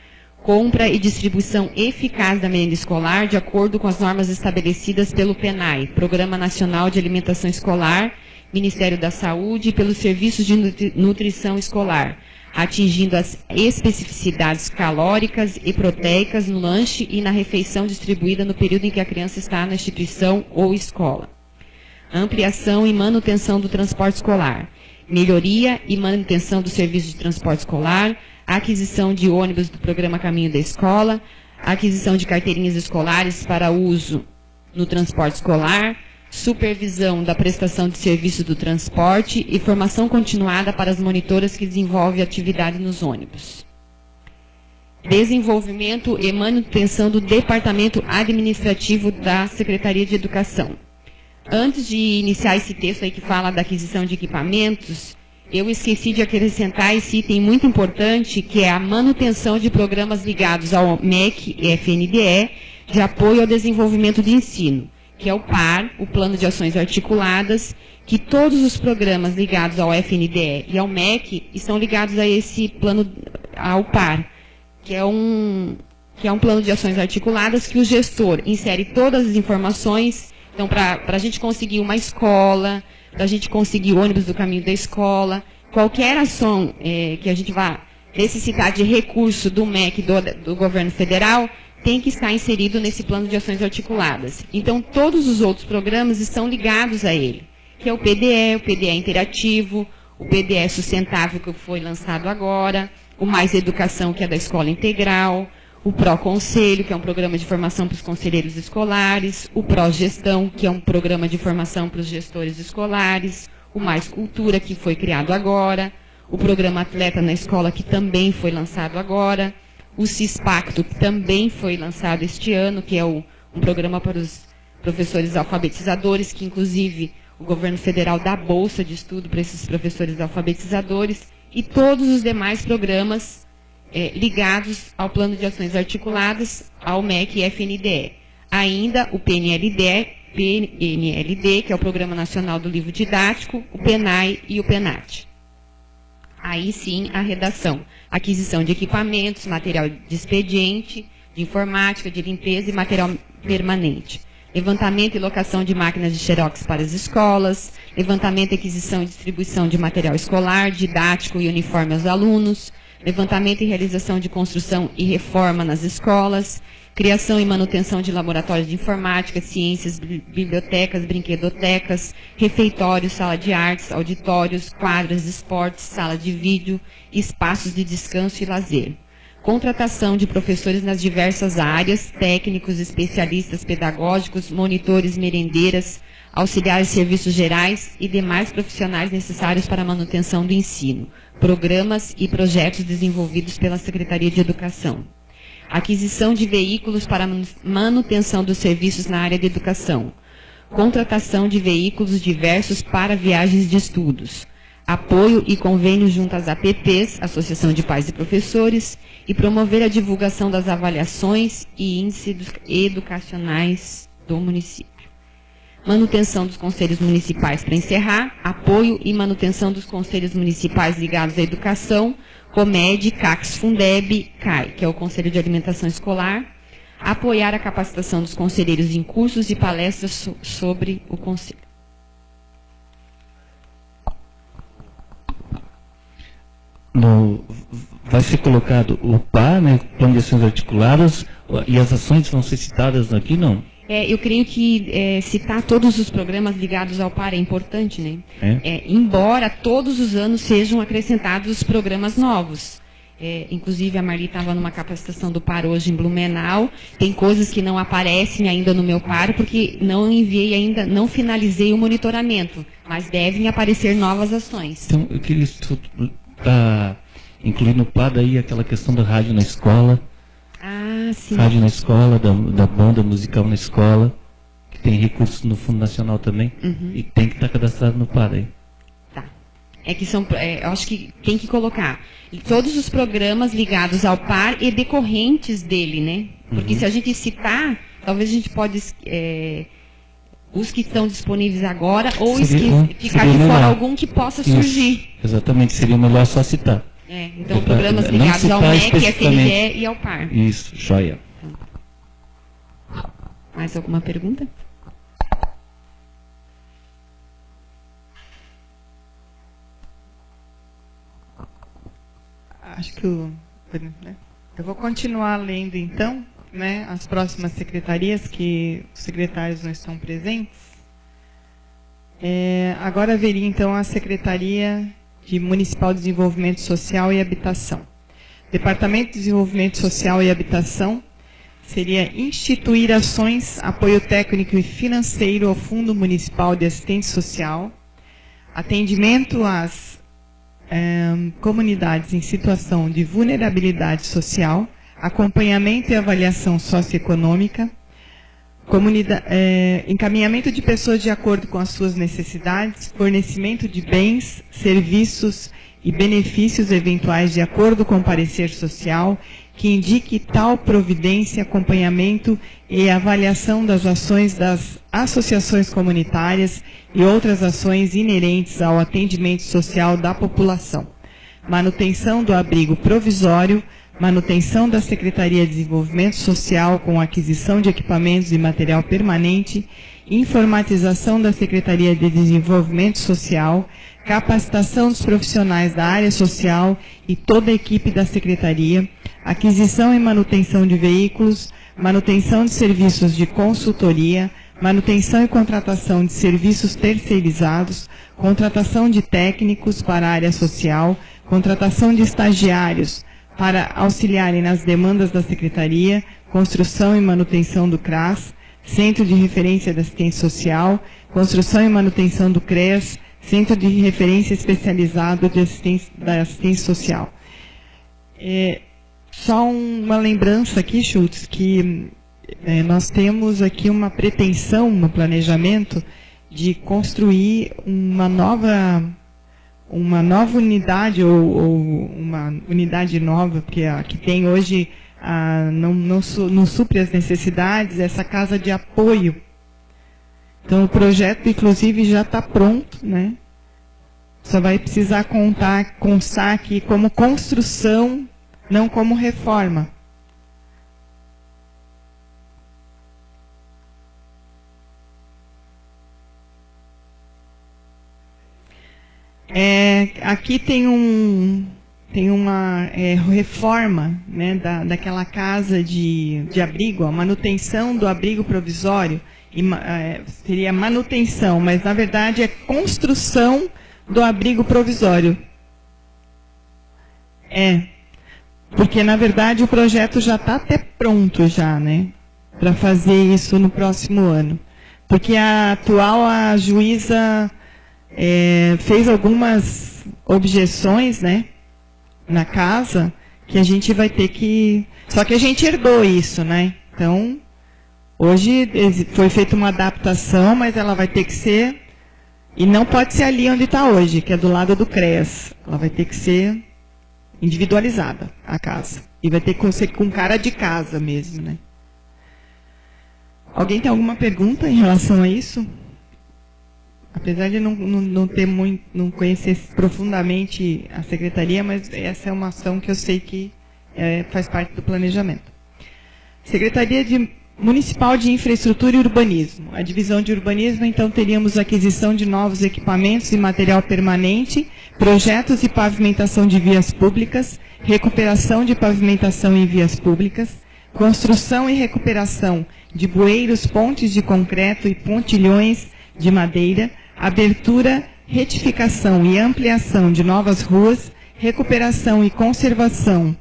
Compra e distribuição eficaz da merenda escolar de acordo com as normas estabelecidas pelo PNAE, Programa Nacional de Alimentação Escolar, Ministério da Saúde e pelos Serviços de Nutrição Escolar, atingindo as especificidades calóricas e proteicas no lanche e na refeição distribuída no período em que a criança está na instituição ou escola. Ampliação e manutenção do transporte escolar. Melhoria e manutenção do serviço de transporte escolar, aquisição de ônibus do programa Caminho da Escola, aquisição de carteirinhas escolares para uso no transporte escolar, supervisão da prestação de serviço do transporte e formação continuada para as monitoras que desenvolvem atividade nos ônibus. Desenvolvimento e manutenção do Departamento Administrativo da Secretaria de Educação. Antes de iniciar esse texto aí que fala da aquisição de equipamentos, eu esqueci de acrescentar esse item muito importante, que é a manutenção de programas ligados ao MEC e FNDE, de apoio ao desenvolvimento de ensino, que é o PAR, o Plano de Ações Articuladas, que todos os programas ligados ao FNDE e ao MEC estão ligados a esse plano, ao PAR, que é um plano de ações articuladas que o gestor insere todas as informações. Então, para a gente conseguir uma escola, para a gente conseguir ônibus do caminho da escola, qualquer ação que a gente vá necessitar de recurso do MEC, do governo federal, tem que estar inserido nesse plano de ações articuladas. Então, todos os outros programas estão ligados a ele, que é o PDE interativo, o PDE sustentável, que foi lançado agora, o Mais Educação, que é da Escola Integral, o Pró-Conselho, que é um programa de formação para os conselheiros escolares, o Pró-Gestão, que é um programa de formação para os gestores escolares, o Mais Cultura, que foi criado agora, o Programa Atleta na Escola, que também foi lançado agora, o CISPACTO, que também foi lançado este ano, que é um programa para os professores alfabetizadores, que inclusive o governo federal dá bolsa de estudo para esses professores alfabetizadores, e todos os demais programas ligados ao Plano de Ações Articuladas, ao MEC e FNDE. Ainda o PNLD, que é o Programa Nacional do Livro Didático, o PENAI e o PENAT. Aí sim a redação, aquisição de equipamentos, material de expediente, de informática, de limpeza e material permanente. Levantamento e locação de máquinas de xerox para as escolas, levantamento, aquisição e distribuição de material escolar, didático e uniforme aos alunos, levantamento e realização de construção e reforma nas escolas, criação e manutenção de laboratórios de informática, ciências, bibliotecas, brinquedotecas, refeitórios, sala de artes, auditórios, quadras de esportes, sala de vídeo, espaços de descanso e lazer. Contratação de professores nas diversas áreas, técnicos, especialistas pedagógicos, monitores, merendeiras, auxiliares de serviços gerais e demais profissionais necessários para a manutenção do ensino, programas e projetos desenvolvidos pela Secretaria de Educação. Aquisição de veículos para manutenção dos serviços na área de educação. Contratação de veículos diversos para viagens de estudos. Apoio e convênio junto às APPs, Associação de Pais e Professores, e promover a divulgação das avaliações e índices educacionais do município. Manutenção dos conselhos municipais, para encerrar, apoio e manutenção dos conselhos municipais ligados à educação, COMED, CACS Fundeb, CAI, que é o Conselho de Alimentação Escolar, apoiar a capacitação dos conselheiros em cursos e palestras sobre o conselho. Vai ser colocado o PA, né, Plano de Ações Articuladas, e as ações vão ser citadas aqui, não? Eu creio que citar todos os programas ligados ao PAR é importante, né? Embora todos os anos sejam acrescentados programas novos. Inclusive, a Marli estava numa capacitação do PAR hoje em Blumenau. Tem coisas que não aparecem ainda no meu PAR, porque não enviei ainda, não finalizei o monitoramento. Mas devem aparecer novas ações. Então, eu queria incluir no PAR daí aquela questão da rádio na escola. Ah, sim. Rádio na escola, da banda musical na escola, que tem recursos no Fundo Nacional também, e tem que estar cadastrado no PAR aí. Tá. Eu acho que tem que colocar todos os programas ligados ao PAR e decorrentes dele, né? Porque se a gente citar, talvez a gente pode os que estão disponíveis agora, ou ficar de fora algum que possa surgir. Isso, exatamente, seria melhor só citar. Então, programas ligados ao MEC, FNDE e ao PAR. Isso, joia. Mais alguma pergunta? Acho que eu vou continuar lendo, então, né, as próximas secretarias, que os secretários não estão presentes. Agora haveria, então, a Secretaria de Municipal de Desenvolvimento Social e Habitação. Departamento de Desenvolvimento Social e Habitação seria instituir ações, apoio técnico e financeiro ao Fundo Municipal de Assistência Social, atendimento às comunidades em situação de vulnerabilidade social, acompanhamento e avaliação socioeconômica, encaminhamento de pessoas de acordo com as suas necessidades, fornecimento de bens, serviços e benefícios eventuais de acordo com o parecer social, que indique tal providência, acompanhamento e avaliação das ações das associações comunitárias e outras ações inerentes ao atendimento social da população. Manutenção do abrigo provisório, manutenção da Secretaria de Desenvolvimento Social com aquisição de equipamentos e material permanente, informatização da Secretaria de Desenvolvimento Social, capacitação dos profissionais da área social e toda a equipe da Secretaria, aquisição e manutenção de veículos, manutenção de serviços de consultoria, manutenção e contratação de serviços terceirizados, contratação de técnicos para a área social, contratação de estagiários para auxiliarem nas demandas da Secretaria, construção e manutenção do CRAS, Centro de Referência da Assistência Social, construção e manutenção do CREAS, Centro de Referência Especializado da Assistência Social. Só uma lembrança aqui, Schultz, que nós temos aqui uma pretensão no planejamento de construir uma nova uma nova unidade ou uma unidade nova, porque a que tem hoje não supre as necessidades, essa casa de apoio. Então o projeto, inclusive, já está pronto, né? Só vai precisar constar aqui como construção, não como reforma. Aqui tem uma reforma, né, daquela casa de abrigo, a manutenção do abrigo provisório, seria manutenção, mas na verdade é construção do abrigo provisório. Porque na verdade o projeto já está até pronto já, né, para fazer isso no próximo ano. Porque a juíza fez algumas objeções, né, na casa, que a gente vai ter que... Só que a gente herdou isso, né? Então, hoje foi feita uma adaptação, mas ela vai ter que ser... E não pode ser ali onde está hoje, que é do lado do CREAS. Ela vai ter que ser individualizada, a casa. E vai ter que ser com cara de casa mesmo, né? Alguém tem alguma pergunta em relação a isso? Apesar de não conhecer profundamente a secretaria, mas essa é uma ação que eu sei que faz parte do planejamento. Secretaria Municipal de Infraestrutura e Urbanismo. A divisão de urbanismo, então, teríamos aquisição de novos equipamentos e material permanente, projetos e pavimentação de vias públicas, recuperação de pavimentação em vias públicas, construção e recuperação de bueiros, pontes de concreto e pontilhões de madeira, abertura, retificação e ampliação de novas ruas, recuperação e conservação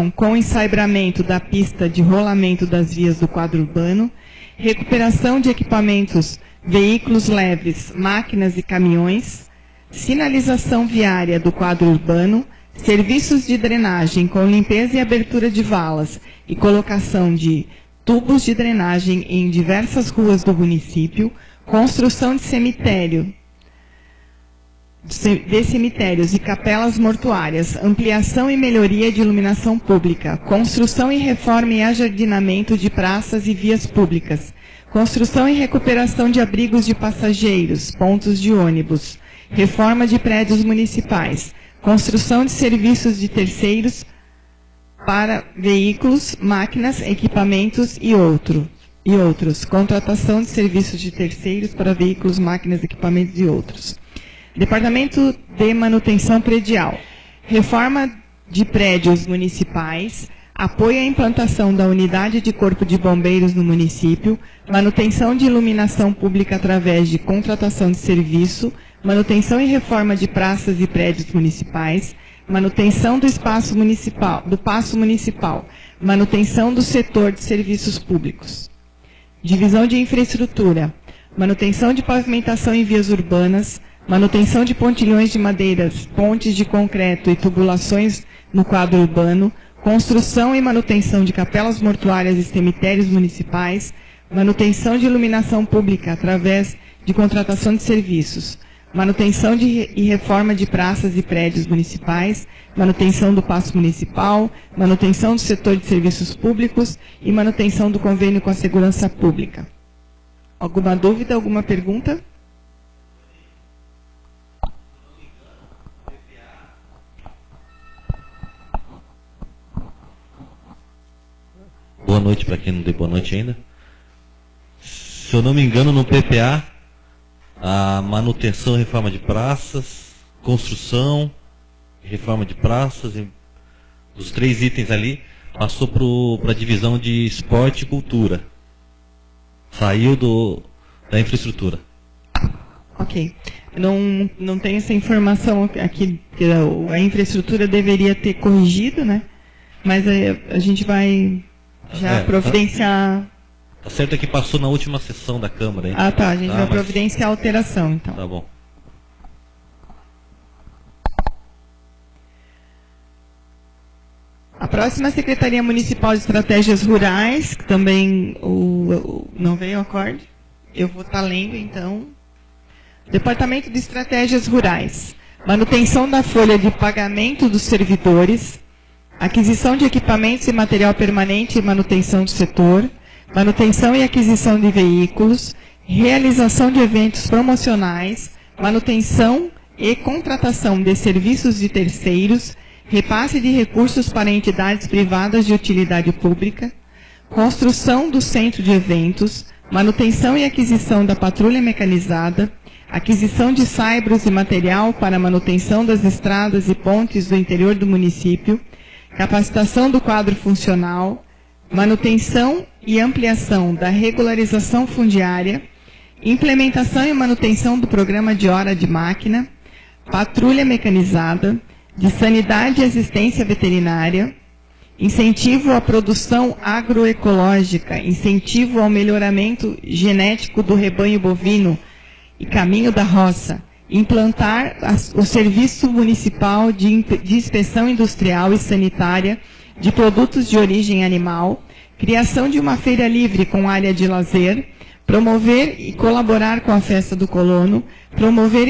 com ensaibramento da pista de rolamento das vias do quadro urbano, recuperação de equipamentos, veículos leves, máquinas e caminhões, sinalização viária do quadro urbano, serviços de drenagem com limpeza e abertura de valas e colocação de tubos de drenagem em diversas ruas do município, construção de cemitérios e capelas mortuárias, ampliação e melhoria de iluminação pública, construção e reforma e ajardinamento de praças e vias públicas, construção e recuperação de abrigos de passageiros, pontos de ônibus, reforma de prédios municipais, construção de serviços de terceiros para veículos, máquinas, equipamentos e outros, contratação de serviços de terceiros para veículos, máquinas, equipamentos e outros. Departamento de Manutenção Predial. Reforma de prédios municipais, apoio à implantação da unidade de corpo de bombeiros no município, manutenção de iluminação pública através de contratação de serviço, manutenção e reforma de praças e prédios municipais, manutenção do espaço municipal, do paço municipal, manutenção do setor de serviços públicos. Divisão de infraestrutura, manutenção de pavimentação em vias urbanas, manutenção de pontilhões de madeiras, pontes de concreto e tubulações no quadro urbano, construção e manutenção de capelas mortuárias e cemitérios municipais, manutenção de iluminação pública através de contratação de serviços, manutenção e reforma de praças e prédios municipais, manutenção do paço municipal, manutenção do setor de serviços públicos e manutenção do convênio com a segurança pública. Alguma dúvida, alguma pergunta? Boa noite para quem não deu boa noite ainda. Se eu não me engano, no PPA, a manutenção e reforma de praças, construção, reforma de praças, os 3 itens ali, passou para a divisão de esporte e cultura. Saiu da infraestrutura. Ok. Não tenho essa informação aqui, que a infraestrutura deveria ter corrigido, né? Mas a gente vai já providenciar... Tá certo que passou na última sessão da Câmara. Hein? Ah, tá. A gente vai providenciar a alteração, então. Tá bom. A próxima Secretaria Municipal de Estratégias Rurais, que também não veio o acorde. Eu vou estar lendo, então. Departamento de Estratégias Rurais. Manutenção da folha de pagamento dos servidores, aquisição de equipamentos e material permanente e manutenção do setor, manutenção e aquisição de veículos, realização de eventos promocionais, manutenção e contratação de serviços de terceiros, repasse de recursos para entidades privadas de utilidade pública, construção do centro de eventos, manutenção e aquisição da patrulha mecanizada, aquisição de saibros e material para manutenção das estradas e pontes do interior do município, capacitação do quadro funcional, manutenção e ampliação da regularização fundiária, implementação e manutenção do programa de hora de máquina, patrulha mecanizada, de sanidade e assistência veterinária, incentivo à produção agroecológica, incentivo ao melhoramento genético do rebanho bovino e caminho da roça, implantar o Serviço Municipal de Inspeção Industrial e Sanitária de Produtos de Origem Animal, criação de uma feira livre com área de lazer, promover e colaborar com a Festa do Colono, promover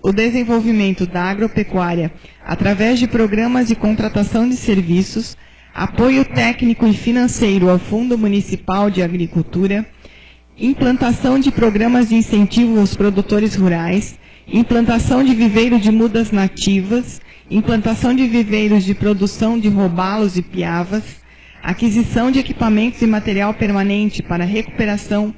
o desenvolvimento da agropecuária através de programas de contratação de serviços, apoio técnico e financeiro ao Fundo Municipal de Agricultura, implantação de programas de incentivo aos produtores rurais, implantação de viveiro de mudas nativas, implantação de viveiros de produção de robalos e piavas, aquisição de equipamentos e material permanente para recuperação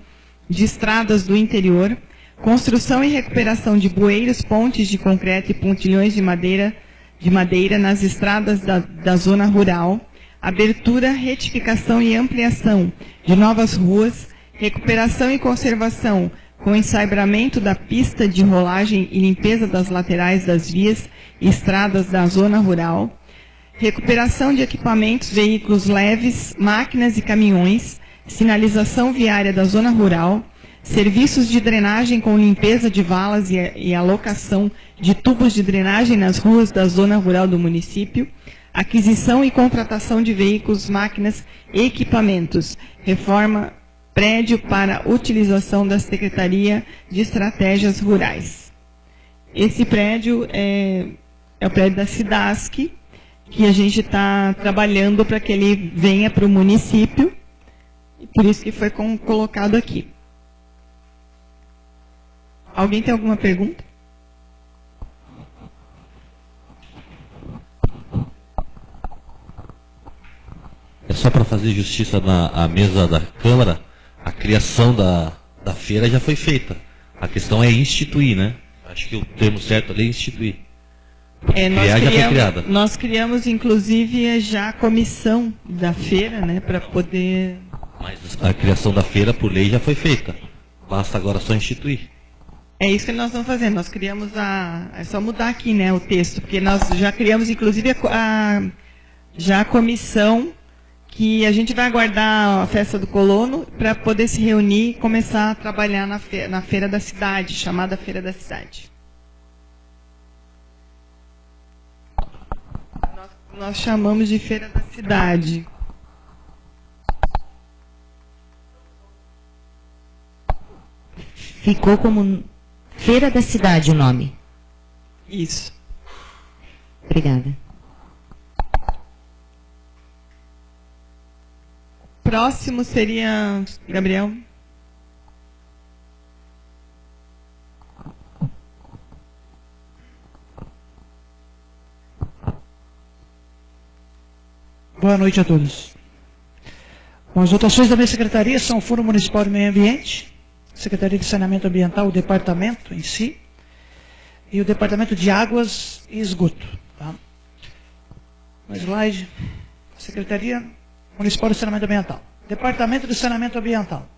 de estradas do interior, construção e recuperação de bueiros, pontes de concreto e pontilhões de madeira nas estradas da zona rural, abertura, retificação e ampliação de novas ruas, recuperação e conservação com ensaibramento da pista de rolagem e limpeza das laterais das vias e estradas da zona rural, recuperação de equipamentos, veículos leves, máquinas e caminhões, sinalização viária da zona rural, serviços de drenagem com limpeza de valas e alocação de tubos de drenagem nas ruas da zona rural do município, aquisição e contratação de veículos, máquinas e equipamentos, reforma prédio para utilização da Secretaria de Estratégias Rurais. Esse prédio é o prédio da SIDASC, que a gente está trabalhando para que ele venha para o município, e por isso que foi colocado aqui. Alguém tem alguma pergunta? É só para fazer justiça na mesa da Câmara, a criação da feira já foi feita. A questão é instituir, né? Acho que o termo certo ali é instituir. Já foi criada. Nós criamos, inclusive, já a comissão da feira, né? Para poder... Mas a criação da feira, por lei, já foi feita. Basta agora só instituir. É isso que nós estamos fazendo. Nós criamos é só mudar aqui, né, o texto, porque nós já criamos, inclusive, já a comissão, que a gente vai aguardar a Festa do Colono para poder se reunir e começar a trabalhar na Feira da Cidade, chamada Feira da Cidade. Nós chamamos de Feira da Cidade. Ficou como Feira da Cidade o nome. Isso. Obrigada. Próximo seria Gabriel. Boa noite a todos. Bom, as votações da minha secretaria são o Fundo Municipal de Meio Ambiente, Secretaria de Saneamento Ambiental, o departamento em si, e o Departamento de Águas e Esgoto. Tá? Uma slide. Secretaria Municipal de Saneamento Ambiental. Departamento de Saneamento Ambiental.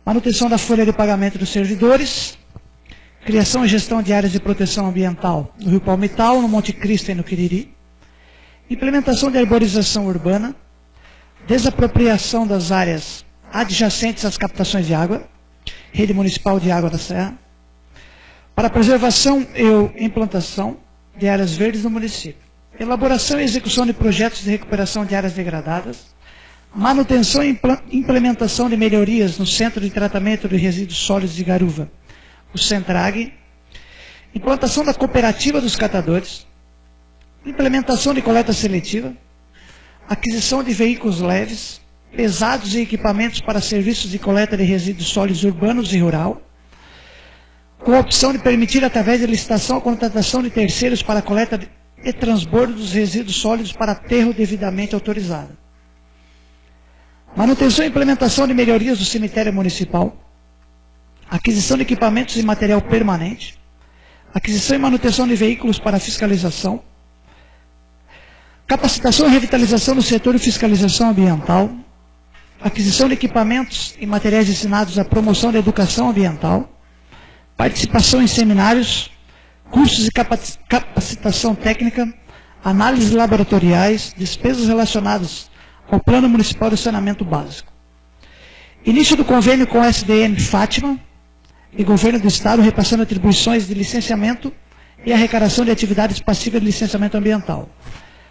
Manutenção da folha de pagamento dos servidores. Criação e gestão de áreas de proteção ambiental no Rio Palmital, no Monte Cristo e no Quiriri. Implementação de arborização urbana. Desapropriação das áreas adjacentes às captações de água. Rede Municipal de Água da Serra. Para preservação e implantação de áreas verdes no município. Elaboração e execução de projetos de recuperação de áreas degradadas, manutenção e implementação de melhorias no Centro de Tratamento de Resíduos Sólidos de Garuva, o Centrag, implantação da cooperativa dos catadores, implementação de coleta seletiva, aquisição de veículos leves, pesados e equipamentos para serviços de coleta de resíduos sólidos urbanos e rural, com a opção de permitir, através de licitação, a contratação de terceiros para a coleta e transbordo dos resíduos sólidos para aterro devidamente autorizado. Manutenção e implementação de melhorias do cemitério municipal, aquisição de equipamentos e material permanente, aquisição e manutenção de veículos para fiscalização, capacitação e revitalização no setor de fiscalização ambiental, aquisição de equipamentos e materiais destinados à promoção da educação ambiental, participação em seminários, cursos de capacitação técnica, análises laboratoriais, despesas relacionadas ao Plano Municipal de Saneamento Básico. Início do convênio com o SDN Fátima e Governo do Estado, repassando atribuições de licenciamento e arrecadação de atividades passivas de licenciamento ambiental.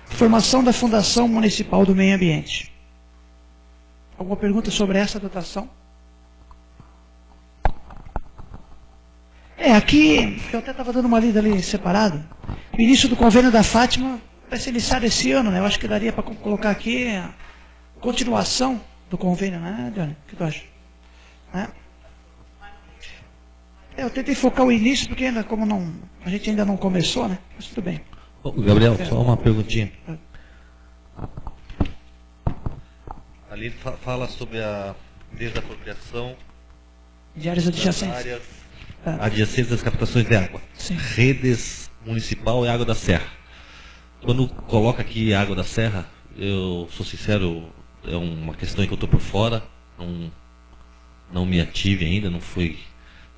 Formação da Fundação Municipal do Meio Ambiente. Alguma pergunta sobre essa dotação? Aqui, eu até estava dando uma lida ali separado. O início do convênio da Fátima vai ser iniciado esse ano, né? Eu acho que daria para colocar aqui a continuação do convênio, né, Johnny? O que tu acha? Eu tentei focar o início, porque ainda, como não, a gente ainda não começou, né? Mas tudo bem. Gabriel, só uma perguntinha. Ali ele fala sobre a desapropriação de áreas adjacentes. Adjacentes às captações de água. Sim. Redes municipal e água da serra. Quando coloca aqui água da serra, eu sou sincero, é uma questão que eu estou por fora, não me ative ainda, não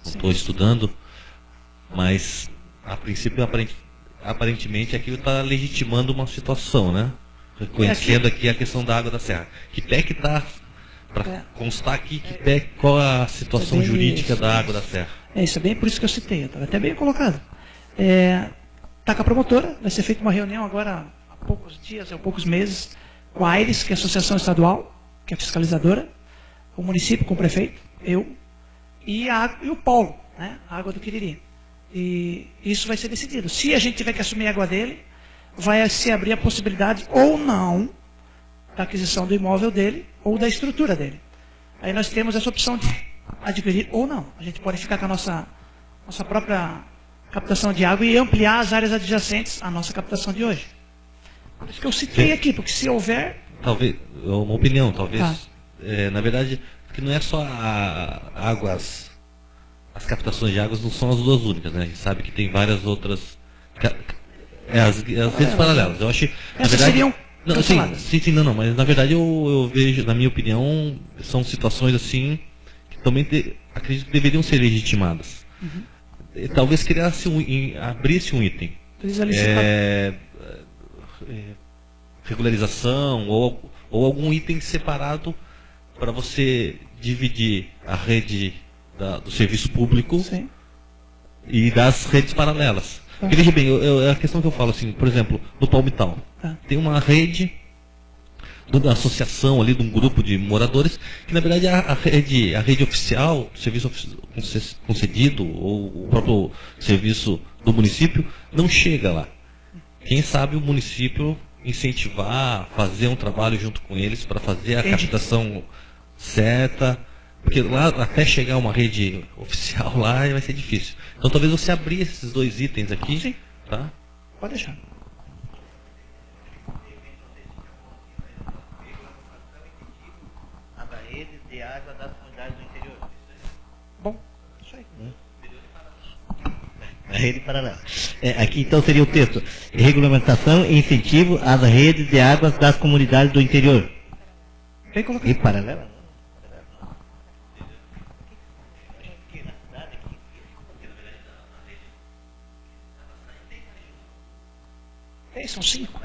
estou estudando, mas a princípio aparentemente aquilo está legitimando uma situação, né? Reconhecendo aqui a questão da água da serra. Que pé que está, para constar aqui, qual a situação jurídica da água da serra? Isso é bem por isso que eu citei, estava até bem colocado. Está com a promotora, vai ser feita uma reunião agora há poucos dias, há poucos meses, com a AIRES, que é a Associação Estadual, que é a fiscalizadora, o município com o prefeito, eu, e o Paulo, né, a água do Quiriri. E isso vai ser decidido. Se a gente tiver que assumir a água dele, vai se abrir a possibilidade ou não da aquisição do imóvel dele ou da estrutura dele. Aí nós temos essa opção de adquirir ou não. A gente pode ficar com a nossa própria captação de água e ampliar as áreas adjacentes à nossa captação de hoje. Por isso que eu citei aqui, porque se houver... Talvez, uma opinião, talvez. Na verdade, que não é só as captações de águas não são as duas únicas, né? A gente sabe que tem várias outras... as redes paralelas. Eu acho que, na verdade, seriam não, sim, não, mas na verdade eu vejo, na minha opinião, são situações assim que também acredito que deveriam ser legitimadas. Talvez abrisse um item. Regularização ou algum item separado para você dividir a rede do serviço público e das redes paralelas. Porque, veja bem, a questão que eu falo assim, por exemplo, no Palmital, tem uma rede da associação ali, de um grupo de moradores, que na verdade a rede oficial, o serviço concedido, ou o próprio serviço do município, não chega lá. Quem sabe o município incentivar, fazer um trabalho junto com eles para fazer a captação certa, porque lá até chegar uma rede oficial lá vai ser difícil. Então talvez você abrir esses dois itens aqui. Sim. Tá? Pode deixar. A da rede de água das comunidades do interior. Bom, isso aí. A rede paralela. Aqui então seria o texto: regulamentação e incentivo às redes de águas das comunidades do interior. Bem colocado. E paralela? São 5.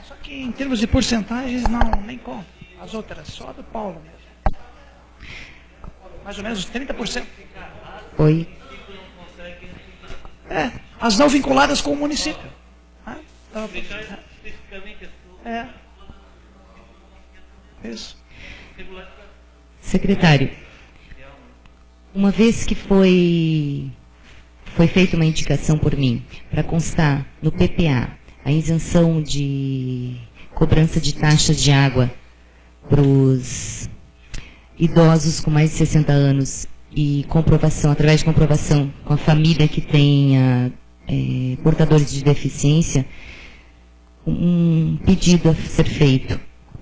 Só que em termos de porcentagens, nem conta. As outras, só a do Paulo mesmo. Mais ou menos 30%. Oi. As não vinculadas com o município. Isso. Secretário, uma vez que foi feita uma indicação por mim para constar no PPA a isenção de cobrança de taxas de água para os idosos com mais de 60 anos e comprovação, através de comprovação com a família que tenha portadores de deficiência, um pedido a ser feito.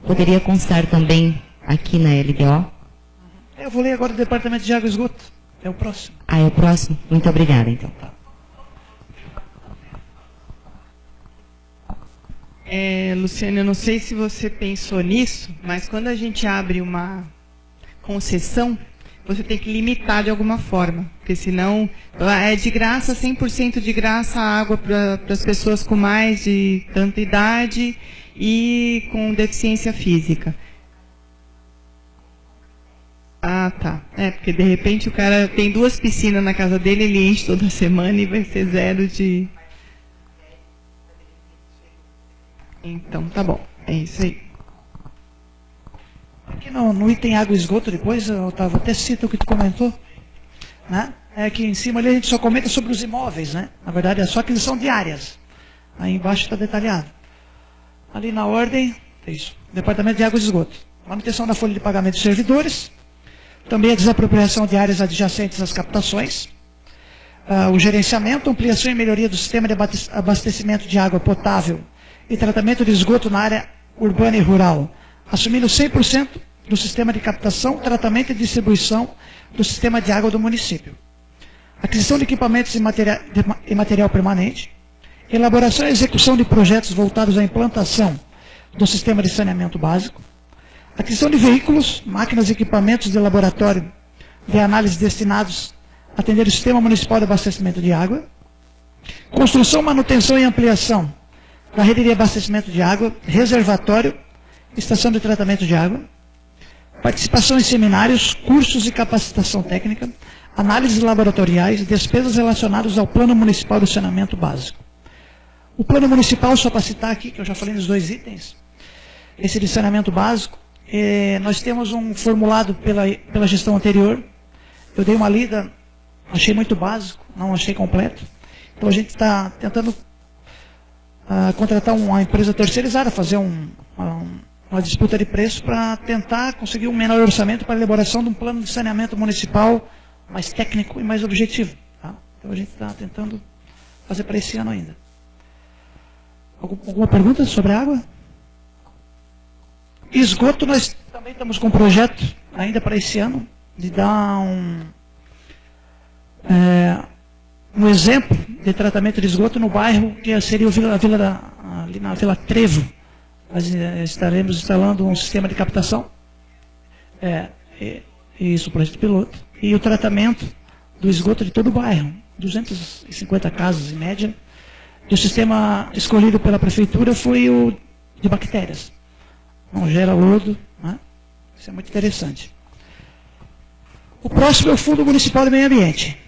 Poderia constar também aqui na LDO? Eu vou ler agora o Departamento de Água e Esgoto. É o próximo. Ah, é o próximo? Muito obrigada, então. Luciana, eu não sei se você pensou nisso, mas quando a gente abre uma concessão, você tem que limitar de alguma forma, porque senão é de graça, 100% de graça a água para as pessoas com mais de tanta idade e com deficiência física. Ah, tá. Porque de repente o cara tem 2 piscinas na casa dele, ele enche toda semana e vai ser 0 de... Então, tá bom. É isso aí. Aqui no item água e esgoto, depois, Otávio, até cita o que tu comentou, né? É que em cima ali a gente só comenta sobre os imóveis, né? Na verdade é só aquisição de áreas. Aí embaixo está detalhado. Ali na ordem, é isso. Departamento de Água e Esgoto. Manutenção da folha de pagamento dos servidores. Também a desapropriação de áreas adjacentes às captações. O gerenciamento, ampliação e melhoria do sistema de abastecimento de água potável e tratamento de esgoto na área urbana e rural, assumindo 100% do sistema de captação, tratamento e distribuição do sistema de água do município. Aquisição de equipamentos e material permanente. Elaboração e execução de projetos voltados à implantação do sistema de saneamento básico. Aquisição de veículos, máquinas e equipamentos de laboratório de análise destinados a atender o Sistema Municipal de Abastecimento de Água. Construção, manutenção e ampliação da rede de abastecimento de água, reservatório, estação de tratamento de água. Participação em seminários, cursos e capacitação técnica, análises laboratoriais, despesas relacionadas ao Plano Municipal de Saneamento Básico. O Plano Municipal, só para citar aqui, que eu já falei nos 2 itens, esse de saneamento básico, nós temos um formulado pela gestão anterior. Eu dei uma lida, achei muito básico, não achei completo. Então a gente está tentando contratar uma empresa terceirizada, fazer uma disputa de preço para tentar conseguir um menor orçamento para a elaboração de um plano de saneamento municipal mais técnico e mais objetivo. Tá? Então a gente está tentando fazer para esse ano ainda. Alguma pergunta sobre a água? Esgoto, nós também estamos com um projeto ainda para esse ano de dar um exemplo de tratamento de esgoto no bairro que seria ali na Vila Trevo. Nós estaremos instalando um sistema de captação, isso, o projeto piloto, e o tratamento do esgoto de todo o bairro, 250 casas em média. E o sistema escolhido pela prefeitura foi o de bactérias. Não gera lodo, né? Isso é muito interessante. O próximo é o Fundo Municipal de Meio Ambiente.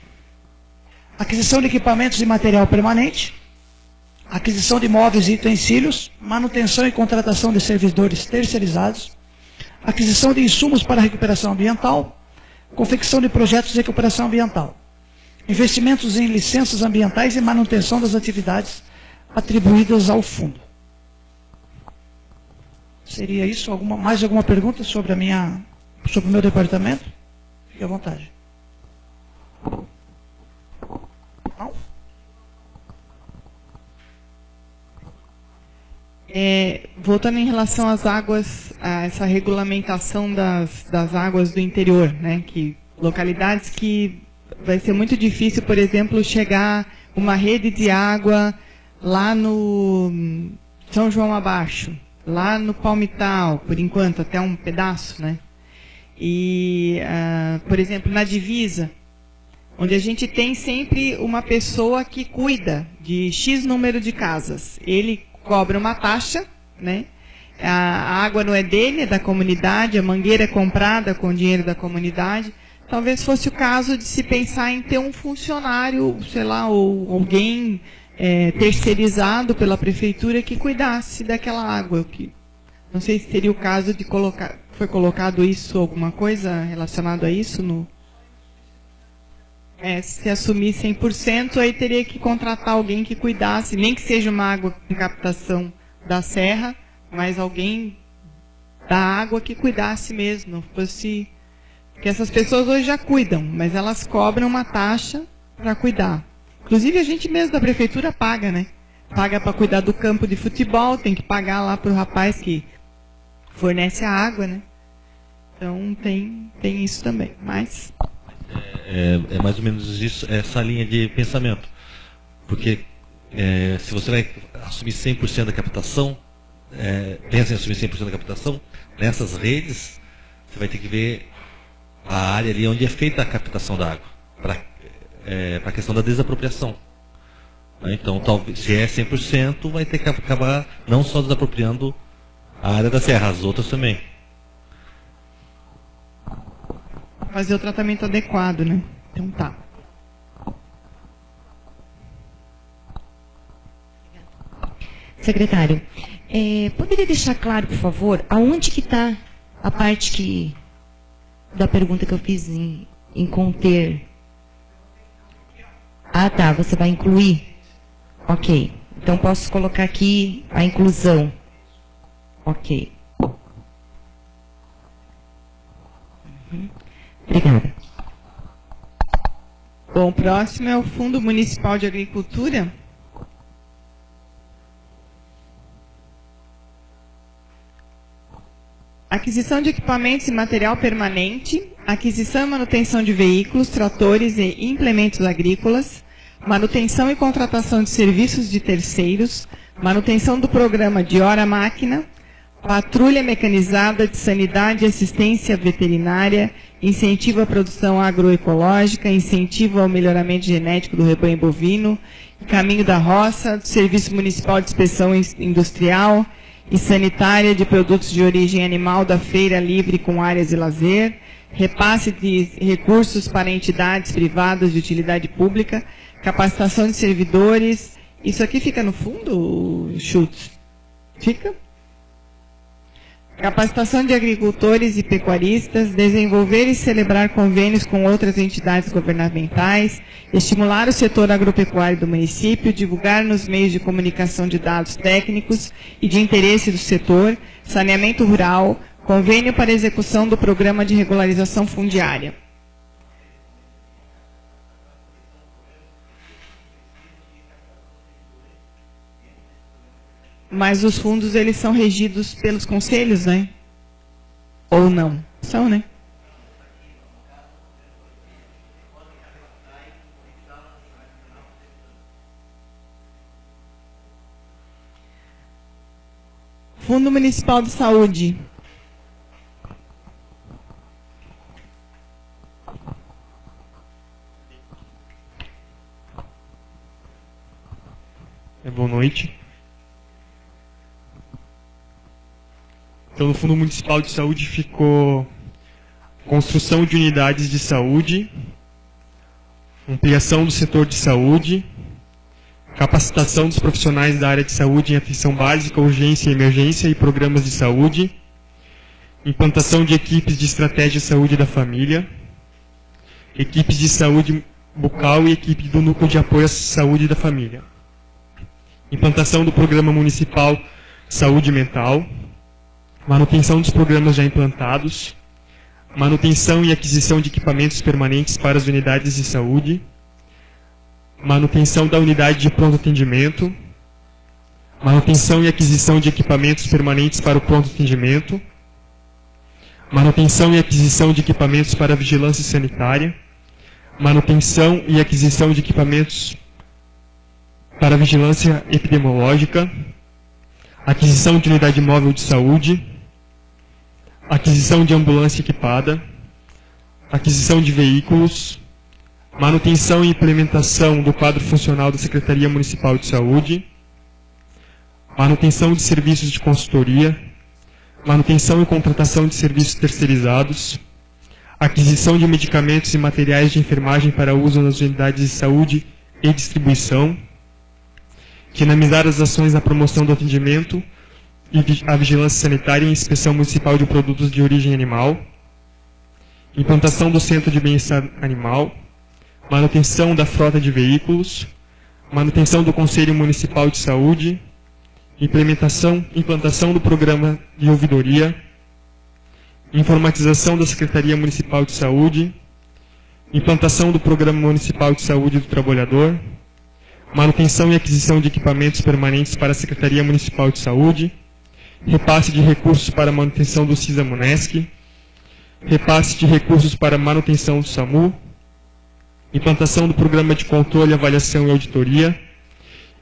Aquisição de equipamentos e material permanente, aquisição de móveis e utensílios, manutenção e contratação de servidores terceirizados, aquisição de insumos para recuperação ambiental, confecção de projetos de recuperação ambiental, investimentos em licenças ambientais e manutenção das atividades atribuídas ao fundo. Seria isso? Mais alguma pergunta sobre o meu departamento? Fique à vontade. Não? Voltando em relação às águas, a essa regulamentação das águas do interior, né? Que localidades que vai ser muito difícil, por exemplo, chegar uma rede de água lá no São João Abaixo, lá no Palmital, por enquanto, até um pedaço, né? E, por exemplo, na divisa, onde a gente tem sempre uma pessoa que cuida de X número de casas. Ele cobra uma taxa, né? A água não é dele, é da comunidade, a mangueira é comprada com o dinheiro da comunidade. Talvez fosse o caso de se pensar em ter um funcionário, sei lá, ou alguém terceirizado pela prefeitura que cuidasse daquela água, que Não sei se seria o caso de colocar, foi colocado isso, alguma coisa relacionada a isso no... se assumir 100%, aí teria que contratar alguém que cuidasse, nem que seja uma água em captação da serra, mas alguém da água que cuidasse mesmo, não fosse... Porque essas pessoas hoje já cuidam, mas elas cobram uma taxa para cuidar. Inclusive a gente mesmo da prefeitura paga, né? Paga para cuidar do campo de futebol, tem que pagar lá para o rapaz que fornece a água, né? Então tem isso também, mas... É mais ou menos isso, essa linha de pensamento. Porque se você vai assumir 100% da captação, pensa em assumir 100% da captação, nessas redes, você vai ter que ver a área ali onde é feita a captação da água, para a questão da desapropriação. Então, talvez, se é 100%, vai ter que acabar não só desapropriando a área da serra, as outras também. Fazer o tratamento adequado, né? Então tá. Secretário, poderia deixar claro, por favor, aonde que está a parte da pergunta que eu fiz em conter? Ah, tá, você vai incluir? Ok. Então posso colocar aqui a inclusão. Ok. Obrigada. Bom, o próximo é o Fundo Municipal de Agricultura. Aquisição de equipamentos e material permanente, aquisição e manutenção de veículos, tratores e implementos agrícolas, manutenção e contratação de serviços de terceiros, manutenção do programa de hora-máquina, patrulha mecanizada de sanidade e assistência veterinária, incentivo à produção agroecológica, incentivo ao melhoramento genético do rebanho bovino, caminho da roça, do Serviço Municipal de Inspeção Industrial e Sanitária de Produtos de Origem Animal da Feira Livre com áreas de lazer, repasse de recursos para entidades privadas de utilidade pública, capacitação de servidores. Isso aqui fica no fundo, Schultz? Fica? Capacitação de agricultores e pecuaristas, desenvolver e celebrar convênios com outras entidades governamentais, estimular o setor agropecuário do município, divulgar nos meios de comunicação de dados técnicos e de interesse do setor, saneamento rural, convênio para execução do programa de regularização fundiária. Mas os fundos, eles são regidos pelos conselhos, né? Ou não? São, né? Fundo Municipal de Saúde. Boa noite. Então, no Fundo Municipal de Saúde ficou construção de unidades de saúde, ampliação do setor de saúde, capacitação dos profissionais da área de saúde em atenção básica, urgência e emergência e programas de saúde, implantação de equipes de estratégia de saúde da família, equipes de saúde bucal e equipe do núcleo de apoio à saúde da família, implantação do programa municipal de saúde mental, manutenção dos programas já implantados, manutenção e aquisição de equipamentos permanentes para as unidades de saúde, manutenção da unidade de pronto atendimento, manutenção e aquisição de equipamentos permanentes para o pronto atendimento, manutenção e aquisição de equipamentos para a vigilância sanitária, manutenção e aquisição de equipamentos para a vigilância epidemiológica, aquisição de unidade móvel de saúde, aquisição de ambulância equipada, aquisição de veículos, manutenção e implementação do quadro funcional da Secretaria Municipal de Saúde, manutenção de serviços de consultoria, manutenção e contratação de serviços terceirizados, aquisição de medicamentos e materiais de enfermagem para uso nas unidades de saúde e distribuição, dinamizar as ações na promoção do atendimento a vigilância sanitária e inspeção municipal de produtos de origem animal, implantação do Centro de Bem-Estar Animal, manutenção da frota de veículos, manutenção do Conselho Municipal de Saúde, implantação do Programa de Ouvidoria, informatização da Secretaria Municipal de Saúde, implantação do Programa Municipal de Saúde do Trabalhador, manutenção e aquisição de equipamentos permanentes para a Secretaria Municipal de Saúde, repasse de recursos para manutenção do CISA-MUNESC, repasse de recursos para manutenção do SAMU, implantação do Programa de Controle, Avaliação e Auditoria,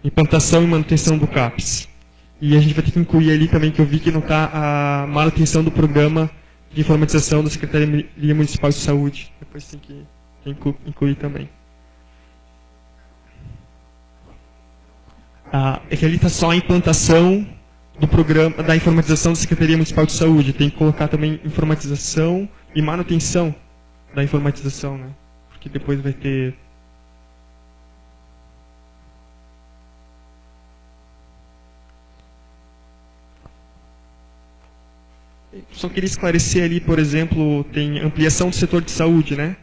implantação e manutenção do CAPES. E a gente vai ter que incluir ali também, que eu vi que não está a manutenção do Programa de Informatização da Secretaria Municipal de Saúde. Depois tem que incluir também. É que ali está só a implantação do programa da informatização da Secretaria Municipal de Saúde. Tem que colocar também informatização e manutenção da informatização, né? Porque depois vai ter... Só queria esclarecer ali, por exemplo, tem ampliação do setor de saúde, né?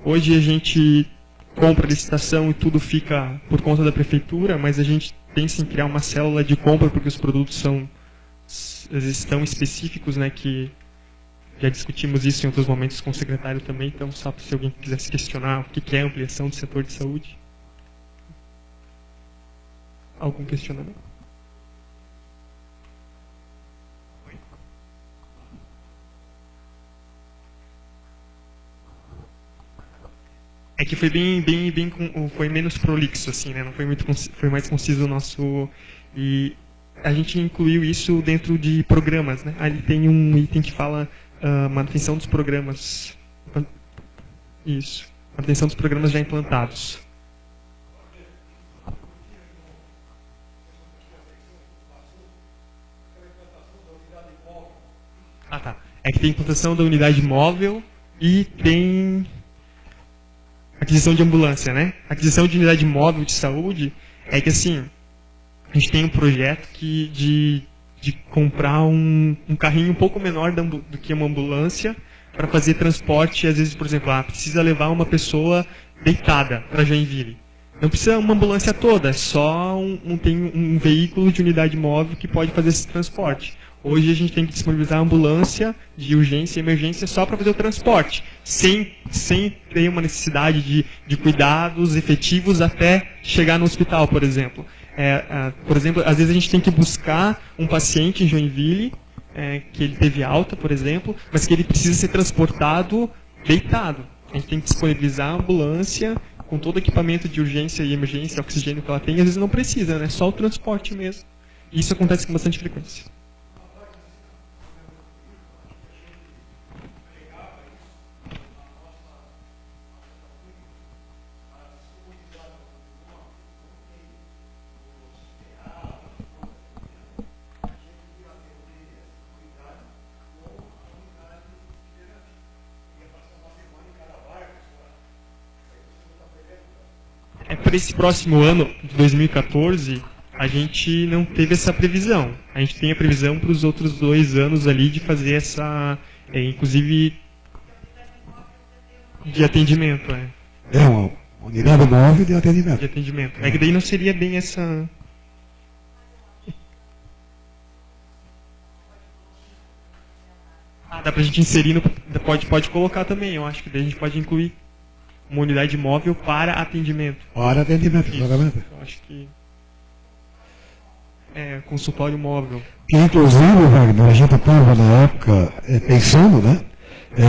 Hoje a gente compra licitação e tudo fica por conta da prefeitura, mas a gente pensa em criar uma célula de compra porque os produtos são tão específicos, né, que já discutimos isso em outros momentos com o secretário também, então só se alguém quisesse questionar o que é ampliação do setor de saúde. Algum questionamento? É que foi foi menos prolixo, assim, né? Não foi muito, foi mais conciso o nosso, e a gente incluiu isso dentro de programas, né? Ali tem um item que fala manutenção dos programas, isso, manutenção dos programas já implantados. Ah, tá. É que tem implantação da unidade móvel e tem aquisição de ambulância, né? Aquisição de unidade móvel de saúde é que, assim, a gente tem um projeto de comprar um carrinho um pouco menor do que uma ambulância para fazer transporte. Às vezes, por exemplo, precisa levar uma pessoa deitada para Joinville. Não precisa uma ambulância toda, é só tem um veículo de unidade móvel que pode fazer esse transporte. Hoje a gente tem que disponibilizar a ambulância de urgência e emergência só para fazer o transporte, sem ter uma necessidade de cuidados efetivos até chegar no hospital, por exemplo. Por exemplo, às vezes a gente tem que buscar um paciente em Joinville, que ele teve alta, por exemplo, mas que ele precisa ser transportado deitado. A gente tem que disponibilizar a ambulância com todo o equipamento de urgência e emergência, oxigênio que ela tem, e às vezes não precisa, né? Só o transporte mesmo. E isso acontece com bastante frequência. Para esse próximo ano, de 2014, a gente não teve essa previsão. A gente tem a previsão para os outros 2 anos ali de fazer essa, inclusive, de atendimento. Uma unidade móvel de atendimento. De atendimento. É que daí não seria bem essa... Dá para a gente inserir, pode colocar também, eu acho que daí a gente pode incluir uma unidade móvel para atendimento. Para atendimento, exatamente. Eu acho que consultório móvel. Que inclusive, Wagner, a gente estava na época pensando, né?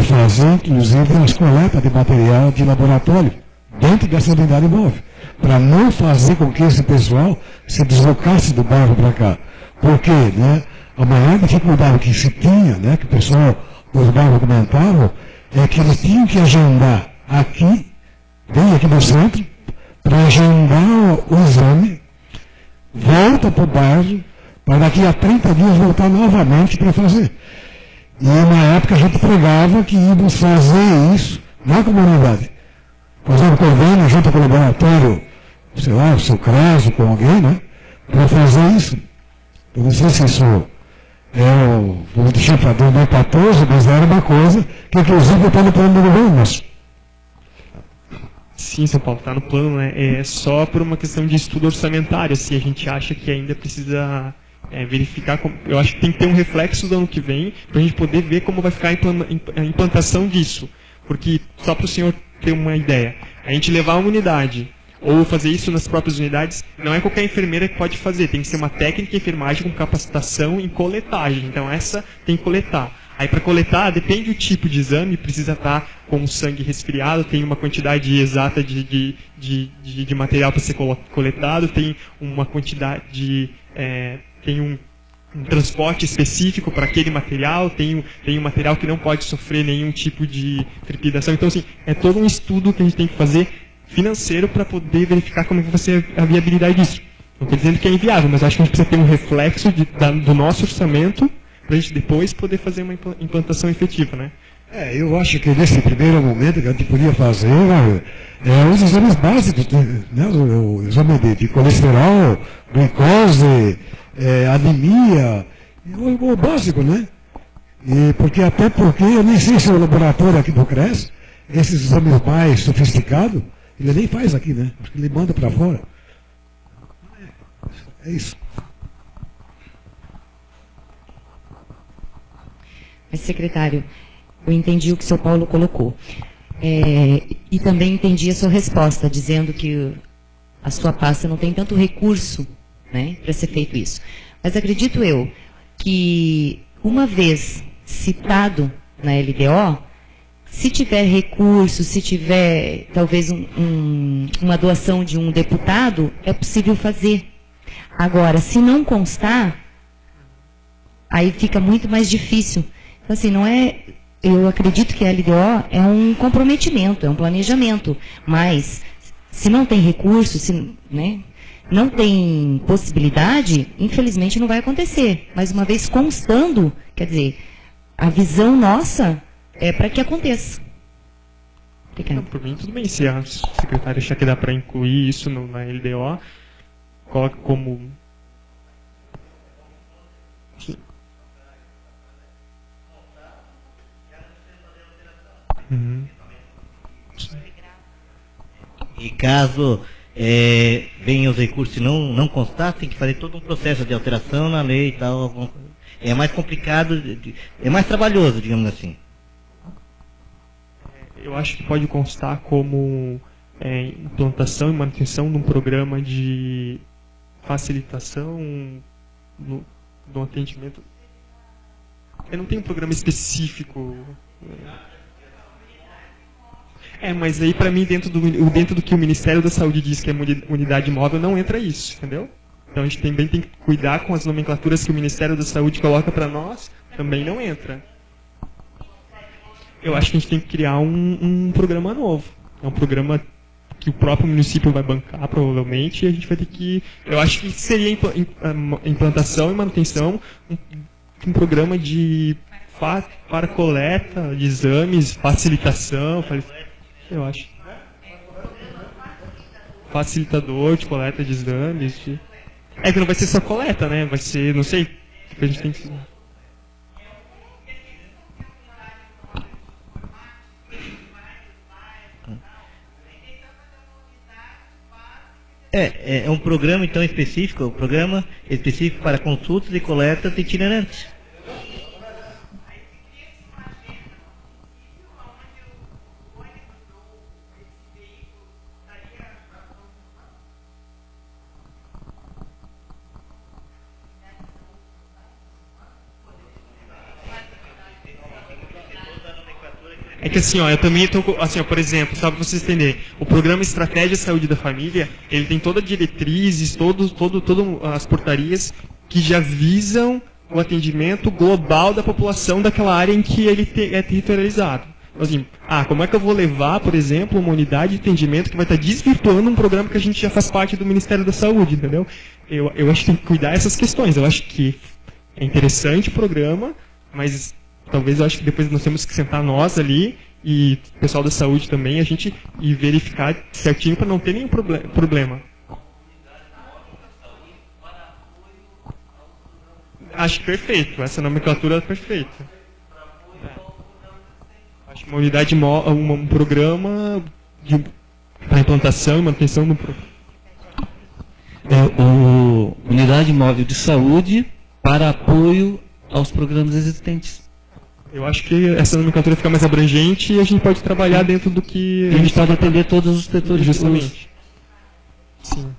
Fazer inclusive as coletas de material de laboratório dentro dessa unidade móvel. Para não fazer com que esse pessoal se deslocasse do bairro para cá. Porque, né? A maior dificuldade que se tinha, né? Que o pessoal dos bairros comentavam, é que eles tinham que agendar aqui, bem aqui no centro, para agendar o exame, volta para o bairro, para daqui a 30 dias voltar novamente para fazer. E na época a gente pregava que íamos fazer isso na comunidade. Fazer um convênio junto com o laboratório, sei lá, o seu CRAS, com alguém, né? Para fazer isso. Eu não sei se isso o chifrador não é 14, mas era uma coisa que inclusive está no plano do governo nosso. Sim, São Paulo, está no plano, né? É só por uma questão de estudo orçamentário, assim, a gente acha que ainda precisa verificar, eu acho que tem que ter um reflexo do ano que vem, para a gente poder ver como vai ficar a implantação disso. Porque, só para o senhor ter uma ideia, a gente levar uma unidade, ou fazer isso nas próprias unidades, não é qualquer enfermeira que pode fazer, tem que ser uma técnica de enfermagem com capacitação em coletagem, então essa tem que coletar. Aí para coletar, depende do tipo de exame, precisa estar com o sangue resfriado, tem uma quantidade exata de material para ser coletado, tem uma quantidade, tem um transporte específico para aquele material, tem um material que não pode sofrer nenhum tipo de trepidação. Então, assim, é todo um estudo que a gente tem que fazer financeiro para poder verificar como vai ser a viabilidade disso. Não estou dizendo que é inviável, mas acho que a gente precisa ter um reflexo do nosso orçamento para a gente depois poder fazer uma implantação efetiva, né? Eu acho que nesse primeiro momento que a gente podia fazer os exames básicos, né? O exame de colesterol, glicose, anemia, o básico, né? Até porque eu nem sei se o laboratório aqui do CRES, esses exames mais sofisticados, ele nem faz aqui, né? Acho que ele manda para fora. É isso. Mas, secretário, eu entendi o que o senhor Paulo colocou. E também entendi a sua resposta, dizendo que a sua pasta não tem tanto recurso, né, para ser feito isso. Mas acredito eu que, uma vez citado na LDO, se tiver recurso, se tiver talvez uma doação de um deputado, é possível fazer. Agora, se não constar, aí fica muito mais difícil. Então, assim, não é... Eu acredito que a LDO é um comprometimento, é um planejamento. Mas, se não tem recurso, se, né, não tem possibilidade, infelizmente não vai acontecer. Mas, uma vez constando, quer dizer, a visão nossa é para que aconteça. Não, por mim, tudo bem. Se a secretária achar que dá para incluir isso na LDO, coloque como... Sim. E caso venham os recursos e não constar, tem que fazer todo um processo de alteração na lei e tal. É mais complicado, é mais trabalhoso, digamos assim. Eu acho que pode constar como implantação e manutenção de um programa de facilitação no atendimento. Eu não tenho um programa específico. Mas aí para mim, dentro do que o Ministério da Saúde diz que é unidade móvel, não entra isso, entendeu? Então a gente também tem que cuidar com as nomenclaturas que o Ministério da Saúde coloca para nós, também não entra. Eu acho que a gente tem que criar um programa novo. É um programa que o próprio município vai bancar, provavelmente, e a gente vai ter que... Eu acho que seria implantação e manutenção, um programa para coleta de exames, facilitação, eu acho. Facilitador de coleta de exames. Que não vai ser só coleta, né? Vai ser, não sei, a gente tem que... É um programa, então, específico, programa específico para consultas e coletas itinerantes. É que assim, eu também estou, assim, por exemplo, só para vocês entenderem, o programa Estratégia Saúde da Família, ele tem todas as diretrizes, todas as portarias que já visam o atendimento global da população daquela área em que ele é territorializado. Então, assim, como é que eu vou levar, por exemplo, uma unidade de atendimento que vai estar desvirtuando um programa que a gente já faz parte do Ministério da Saúde, entendeu? Eu acho que tem que cuidar dessas questões. Eu acho que é interessante o programa, mas... Talvez eu acho que depois nós temos que sentar nós ali e o pessoal da saúde também, a gente e verificar certinho para não ter nenhum problema. Acho perfeito, essa nomenclatura é perfeita. Acho que uma unidade, um programa para implantação e manutenção do programa. Unidade móvel de saúde para apoio aos programas existentes. Eu acho que essa nomenclatura fica mais abrangente e a gente pode trabalhar dentro do que... A gente pode atender todos os setores. Justamente. Sim.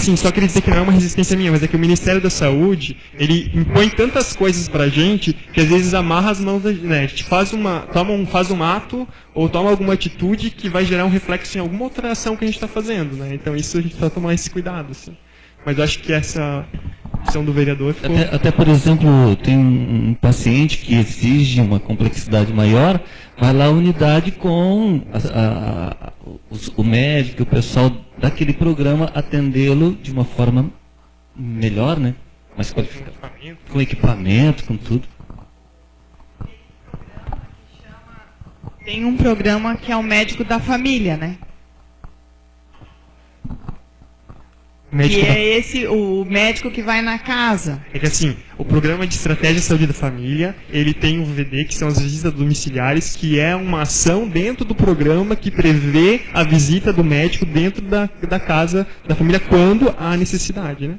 Sim, só queria dizer que não é uma resistência minha, mas é que o Ministério da Saúde, ele impõe tantas coisas pra gente, que às vezes amarra as mãos, né? A gente faz um ato, ou toma alguma atitude que vai gerar um reflexo em alguma outra ação que a gente está fazendo, né? Então isso a gente precisa tomar esse cuidado, assim. Mas eu acho que essa opção do vereador ficou... Até, por exemplo, tem um paciente que exige uma complexidade maior, vai lá a unidade com o médico, o pessoal daquele programa atendê-lo de uma forma melhor, né? Mais qualificada. Com equipamento, com tudo. Tem um programa que é o médico da família, né? Que é o médico que vai na casa. É que assim, o programa de estratégia de saúde da família, ele tem um VD, que são as visitas domiciliares, que é uma ação dentro do programa que prevê a visita do médico dentro da casa da família quando há necessidade, né?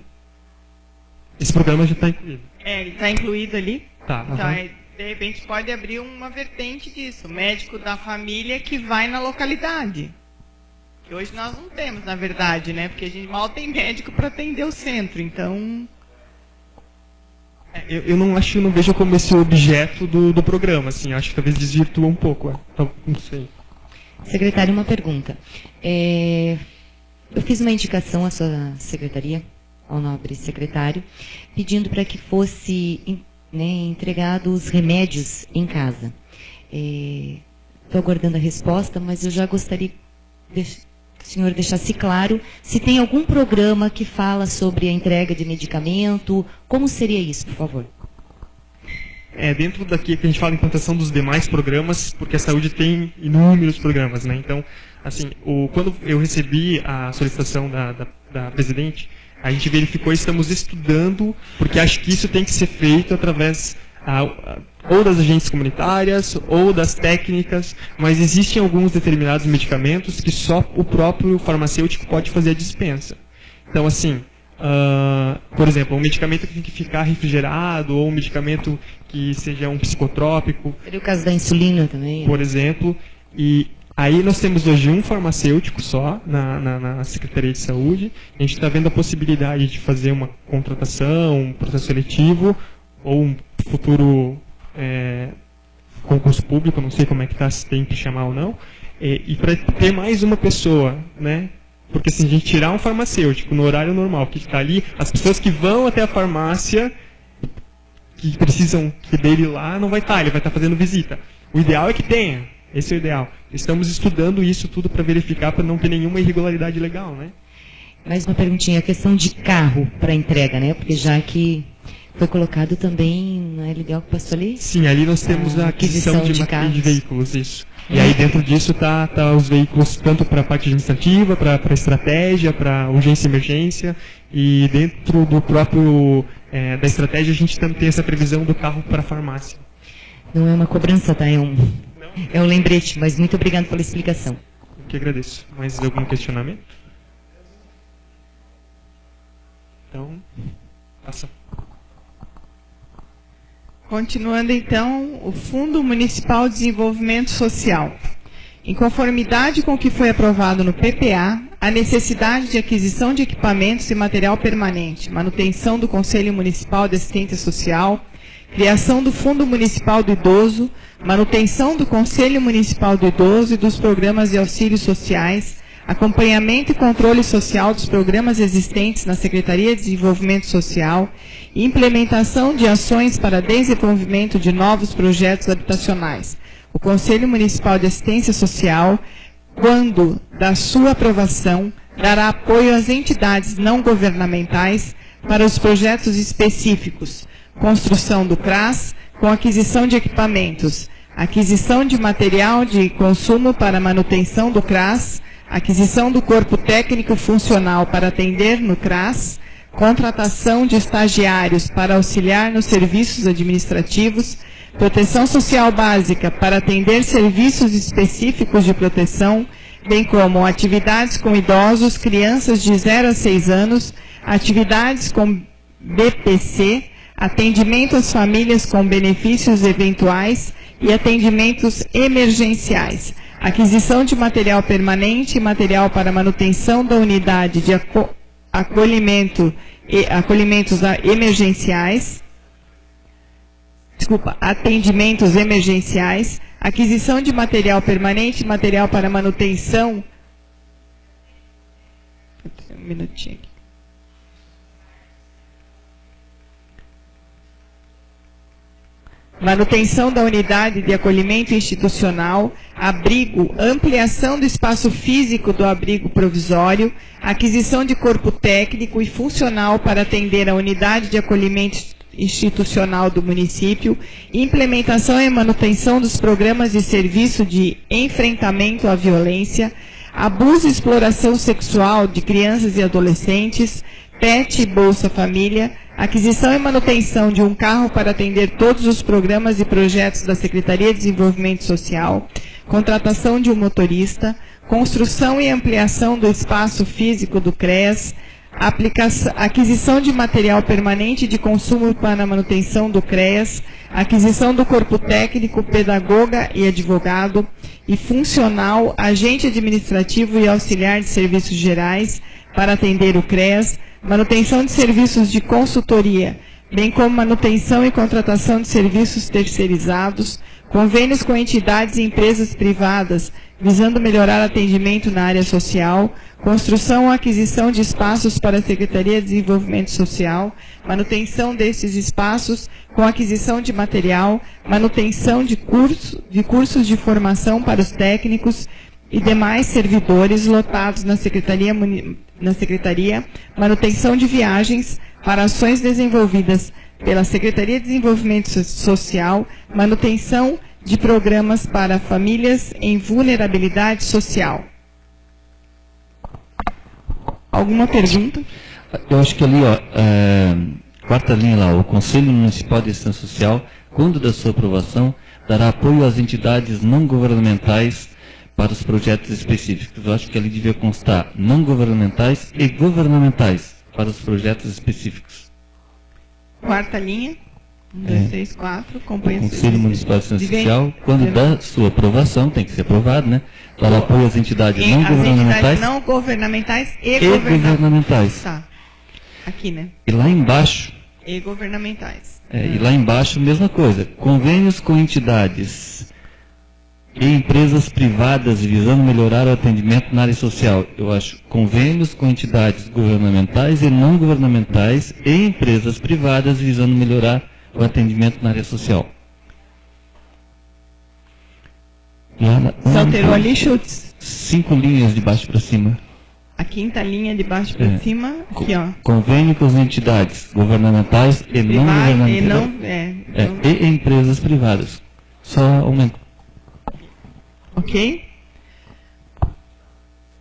Esse programa já está incluído. Ele está incluído ali? Tá. Então, de repente pode abrir uma vertente disso, o médico da família que vai na localidade. Que hoje nós não temos, na verdade, né? Porque a gente mal tem médico para atender o centro, então... Eu não vejo como esse objeto do programa, assim, acho que talvez desvirtua um pouco, não sei. Secretário, uma pergunta. Eu fiz uma indicação à sua secretaria, ao nobre secretário, pedindo para que fosse entregados os remédios em casa. Estou aguardando a resposta, mas eu já gostaria que o senhor deixasse claro se tem algum programa que fala sobre a entrega de medicamento. Como seria isso, por favor? Dentro daqui que a gente fala em implantação dos demais programas, porque a saúde tem inúmeros programas, né? Então, assim, quando eu recebi a solicitação da presidente, a gente verificou e estamos estudando, porque acho que isso tem que ser feito através ou das agências comunitárias, ou das técnicas, mas existem alguns determinados medicamentos que só o próprio farmacêutico pode fazer a dispensa. Então, assim, por exemplo, um medicamento que tem que ficar refrigerado, ou um medicamento que seja um psicotrópico. Seria o caso da insulina também. Por exemplo, e aí nós temos hoje um farmacêutico só na Secretaria de Saúde. A gente está vendo a possibilidade de fazer uma contratação, um processo seletivo, ou um futuro concurso público, não sei como é que está, se tem que chamar ou não, e para ter mais uma pessoa, né? Porque se a gente tirar um farmacêutico no horário normal, que está ali, as pessoas que vão até a farmácia, que precisam dele lá, não vai estar, ele vai estar fazendo visita. O ideal é que tenha, esse é o ideal. Estamos estudando isso tudo para verificar, para não ter nenhuma irregularidade legal, né? Mais uma perguntinha, a questão de carro para entrega, né? Porque já que foi colocado também na LDO que passou ali? Sim, ali nós temos a aquisição de veículos, isso. E aí dentro disso tá os veículos tanto para a parte administrativa, para estratégia, para urgência e emergência, e dentro do próprio da estratégia a gente também tem essa previsão do carro para a farmácia. Não é uma cobrança, tá? É um lembrete, mas muito obrigado pela explicação. Eu que agradeço. Mais algum questionamento? Então, passa. Continuando, então, o Fundo Municipal de Desenvolvimento Social. Em conformidade com o que foi aprovado no PPA, a necessidade de aquisição de equipamentos e material permanente, manutenção do Conselho Municipal de Assistência Social, criação do Fundo Municipal do Idoso, manutenção do Conselho Municipal do Idoso e dos programas de auxílios sociais, acompanhamento e controle social dos programas existentes na Secretaria de Desenvolvimento Social e implementação de ações para desenvolvimento de novos projetos habitacionais. O Conselho Municipal de Assistência Social, quando da sua aprovação, dará apoio às entidades não governamentais para os projetos específicos: construção do CRAS, com aquisição de equipamentos, aquisição de material de consumo para manutenção do CRAS, aquisição do corpo técnico funcional para atender no CRAS, contratação de estagiários para auxiliar nos serviços administrativos, proteção social básica para atender serviços específicos de proteção, bem como atividades com idosos, crianças de 0 a 6 anos, atividades com BPC, atendimento às famílias com benefícios eventuais e atendimentos emergenciais, aquisição de material permanente e material para manutenção da unidade de acolhimentos emergenciais, atendimentos emergenciais, aquisição de material permanente e material para manutenção. Um minutinho aqui. Manutenção da unidade de acolhimento institucional, abrigo, ampliação do espaço físico do abrigo provisório, aquisição de corpo técnico e funcional para atender a unidade de acolhimento institucional do município, implementação e manutenção dos programas de serviço de enfrentamento à violência, abuso e exploração sexual de crianças e adolescentes, PET e Bolsa Família, aquisição e manutenção de um carro para atender todos os programas e projetos da Secretaria de Desenvolvimento Social, contratação de um motorista, construção e ampliação do espaço físico do CREAS, aquisição de material permanente de consumo para a manutenção do CREAS, aquisição do corpo técnico, pedagoga e advogado e funcional, agente administrativo e auxiliar de serviços gerais para atender o CREAS, manutenção de serviços de consultoria, bem como manutenção e contratação de serviços terceirizados, convênios com entidades e empresas privadas, visando melhorar atendimento na área social, construção ou aquisição de espaços para a Secretaria de Desenvolvimento Social, manutenção destes espaços com aquisição de material, manutenção de cursos de formação para os técnicos e demais servidores lotados na Secretaria, manutenção de viagens para ações desenvolvidas pela Secretaria de Desenvolvimento Social, manutenção de programas para famílias em vulnerabilidade social. Alguma pergunta? Eu acho que ali, quarta linha lá, o Conselho Municipal de Assistência Social, quando da sua aprovação, dará apoio às entidades não governamentais para os projetos específicos. Eu acho que ali devia constar não governamentais e governamentais para os projetos específicos. Quarta linha. 1, 2, 3, 4. O Conselho Municipal de Assistência Social, quando da sua aprovação, tem que ser aprovado, né? Dará apoio às entidades não governamentais. Entidades não governamentais e governamentais. Tá. Aqui, né? E lá embaixo. E governamentais. E lá embaixo, mesma coisa. Convênios com entidades e empresas privadas visando melhorar o atendimento na área social. Eu acho convênios com entidades governamentais e não governamentais e empresas privadas visando melhorar o atendimento na área social. Você alterou ali, Schultz? 5 linhas de baixo para cima. A quinta linha de baixo para cima, aqui, ó. Convênio com as entidades governamentais e não governamentais. E empresas privadas. Só aumenta. Ok?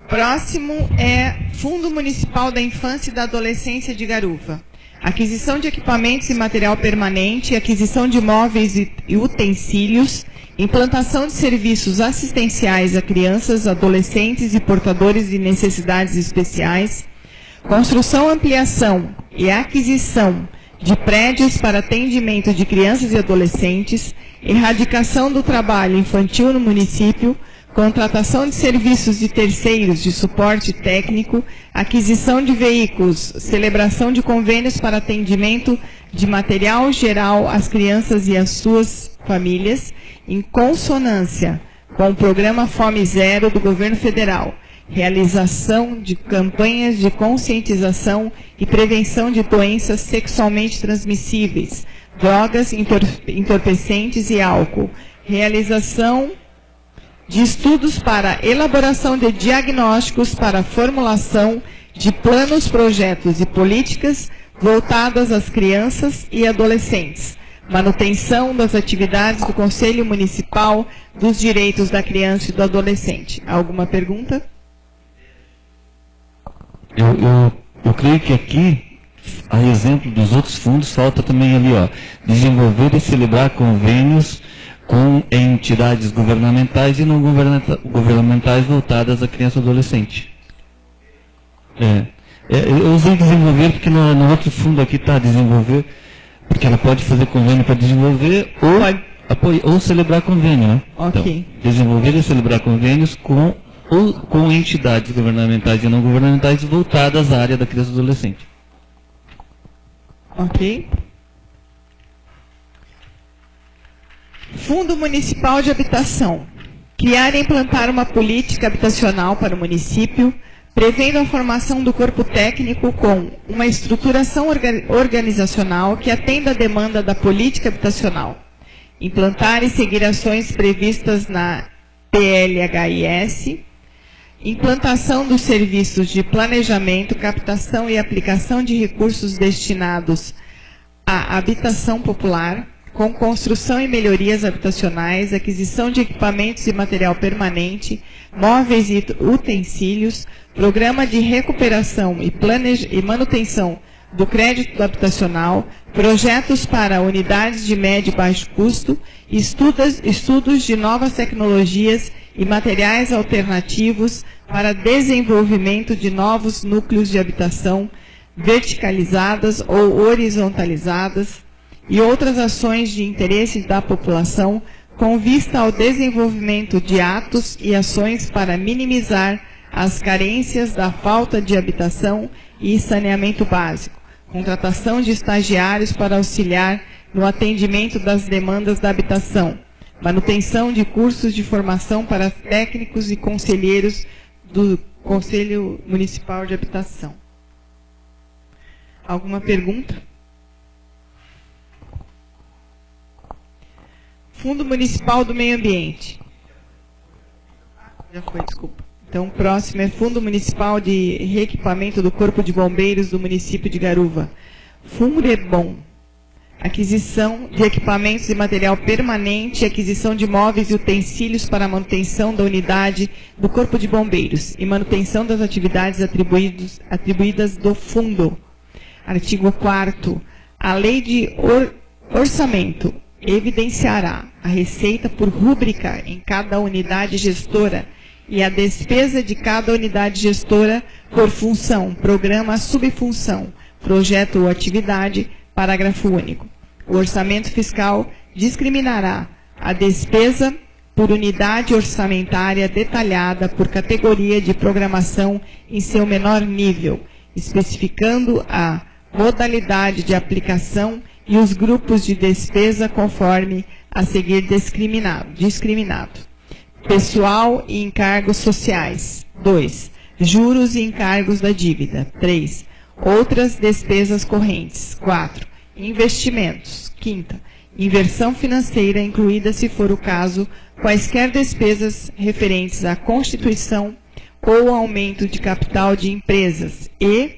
Próximo é Fundo Municipal da Infância e da Adolescência de Garuva. Aquisição de equipamentos e material permanente, aquisição de móveis e utensílios, implantação de serviços assistenciais a crianças, adolescentes e portadores de necessidades especiais, construção, ampliação e aquisição de prédios para atendimento de crianças e adolescentes, erradicação do trabalho infantil no município, contratação de serviços de terceiros de suporte técnico, aquisição de veículos, celebração de convênios para atendimento de material geral às crianças e às suas famílias, em consonância com o programa Fome Zero do Governo Federal, realização de campanhas de conscientização e prevenção de doenças sexualmente transmissíveis, drogas, entorpecentes e álcool, realização de estudos para elaboração de diagnósticos para a formulação de planos, projetos e políticas voltadas às crianças e adolescentes, manutenção das atividades do Conselho Municipal dos Direitos da Criança e do Adolescente. Alguma pergunta? Eu creio que aqui a exemplo dos outros fundos, falta também ali, ó, desenvolver e celebrar convênios com entidades governamentais e não governamentais voltadas à criança e adolescente. Eu usei desenvolver porque no outro fundo aqui está desenvolver, porque ela pode fazer convênio para desenvolver ou celebrar convênio, né? Ok. Então, desenvolver e celebrar convênios com entidades governamentais e não governamentais voltadas à área da criança e adolescente. Ok. Fundo Municipal de Habitação. Criar e implantar uma política habitacional para o município, prevendo a formação do corpo técnico com uma estruturação organizacional que atenda à demanda da política habitacional. Implantar e seguir ações previstas na PLHIS. Implantação dos serviços de planejamento, captação e aplicação de recursos destinados à habitação popular, com construção e melhorias habitacionais, aquisição de equipamentos e material permanente, móveis e utensílios, programa de recuperação e manutenção do crédito habitacional, projetos para unidades de médio e baixo custo, estudos de novas tecnologias e materiais alternativos para desenvolvimento de novos núcleos de habitação verticalizadas ou horizontalizadas e outras ações de interesse da população com vista ao desenvolvimento de atos e ações para minimizar as carências da falta de habitação e saneamento básico, contratação de estagiários para auxiliar no atendimento das demandas da habitação, manutenção de cursos de formação para técnicos e conselheiros do Conselho Municipal de Habitação. Alguma pergunta? Fundo Municipal do Meio Ambiente. Já foi, desculpa. Então, o próximo é Fundo Municipal de Reequipamento do Corpo de Bombeiros do município de Garuva. Fundebom. Aquisição de equipamentos e material permanente, aquisição de móveis e utensílios para a manutenção da unidade do Corpo de Bombeiros e manutenção das atividades atribuídas do fundo. Artigo 4º. A Lei de Orçamento evidenciará a receita por rúbrica em cada unidade gestora e a despesa de cada unidade gestora por função, programa, subfunção, projeto ou atividade. Parágrafo único. O orçamento fiscal discriminará a despesa por unidade orçamentária detalhada por categoria de programação em seu menor nível, especificando a modalidade de aplicação e os grupos de despesa conforme a seguir discriminado. Pessoal e encargos sociais. 2. Juros e encargos da dívida. 3. Outras despesas correntes. 4. Investimentos. 5ª. Inversão financeira, incluída, se for o caso, quaisquer despesas referentes à constituição ou aumento de capital de empresas. E,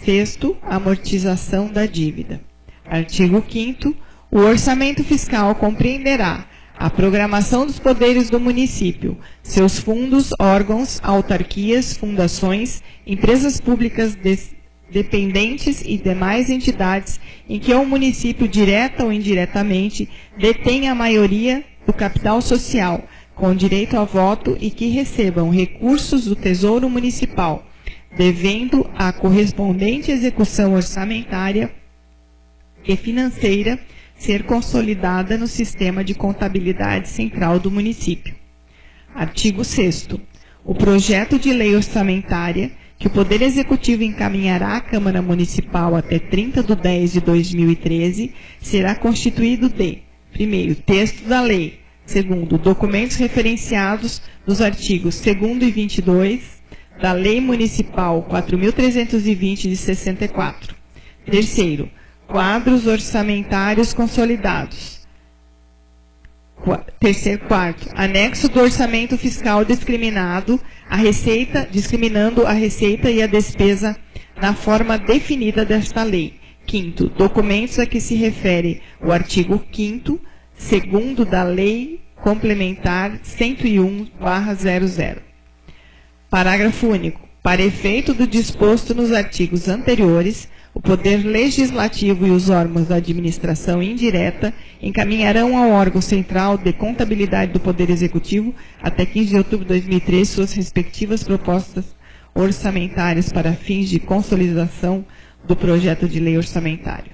6º, amortização da dívida. Artigo 5º. O orçamento fiscal compreenderá a programação dos poderes do município, seus fundos, órgãos, autarquias, fundações, empresas públicas dependentes e demais entidades em que o município, direta ou indiretamente, detém a maioria do capital social, com direito a voto e que recebam recursos do Tesouro Municipal, devendo a correspondente execução orçamentária e financeira ser consolidada no sistema de contabilidade central do município. Artigo 6º. O projeto de lei orçamentária que o Poder Executivo encaminhará à Câmara Municipal até 30/10/2013 será constituído de: 1º, texto da lei; 2º, documentos referenciados nos artigos 2º e 22 da Lei Municipal 4.320 de 64. 3º, quadros orçamentários consolidados. 4º, anexo do orçamento fiscal discriminando a receita e a despesa na forma definida desta lei. 5º, documentos a que se refere o artigo 5º, 2º da Lei Complementar 101/00. Parágrafo único. Para efeito do disposto nos artigos anteriores, o Poder Legislativo e os órgãos da administração indireta encaminharão ao órgão central de contabilidade do Poder Executivo, até 15 de outubro de 2013, suas respectivas propostas orçamentárias para fins de consolidação do projeto de lei orçamentário.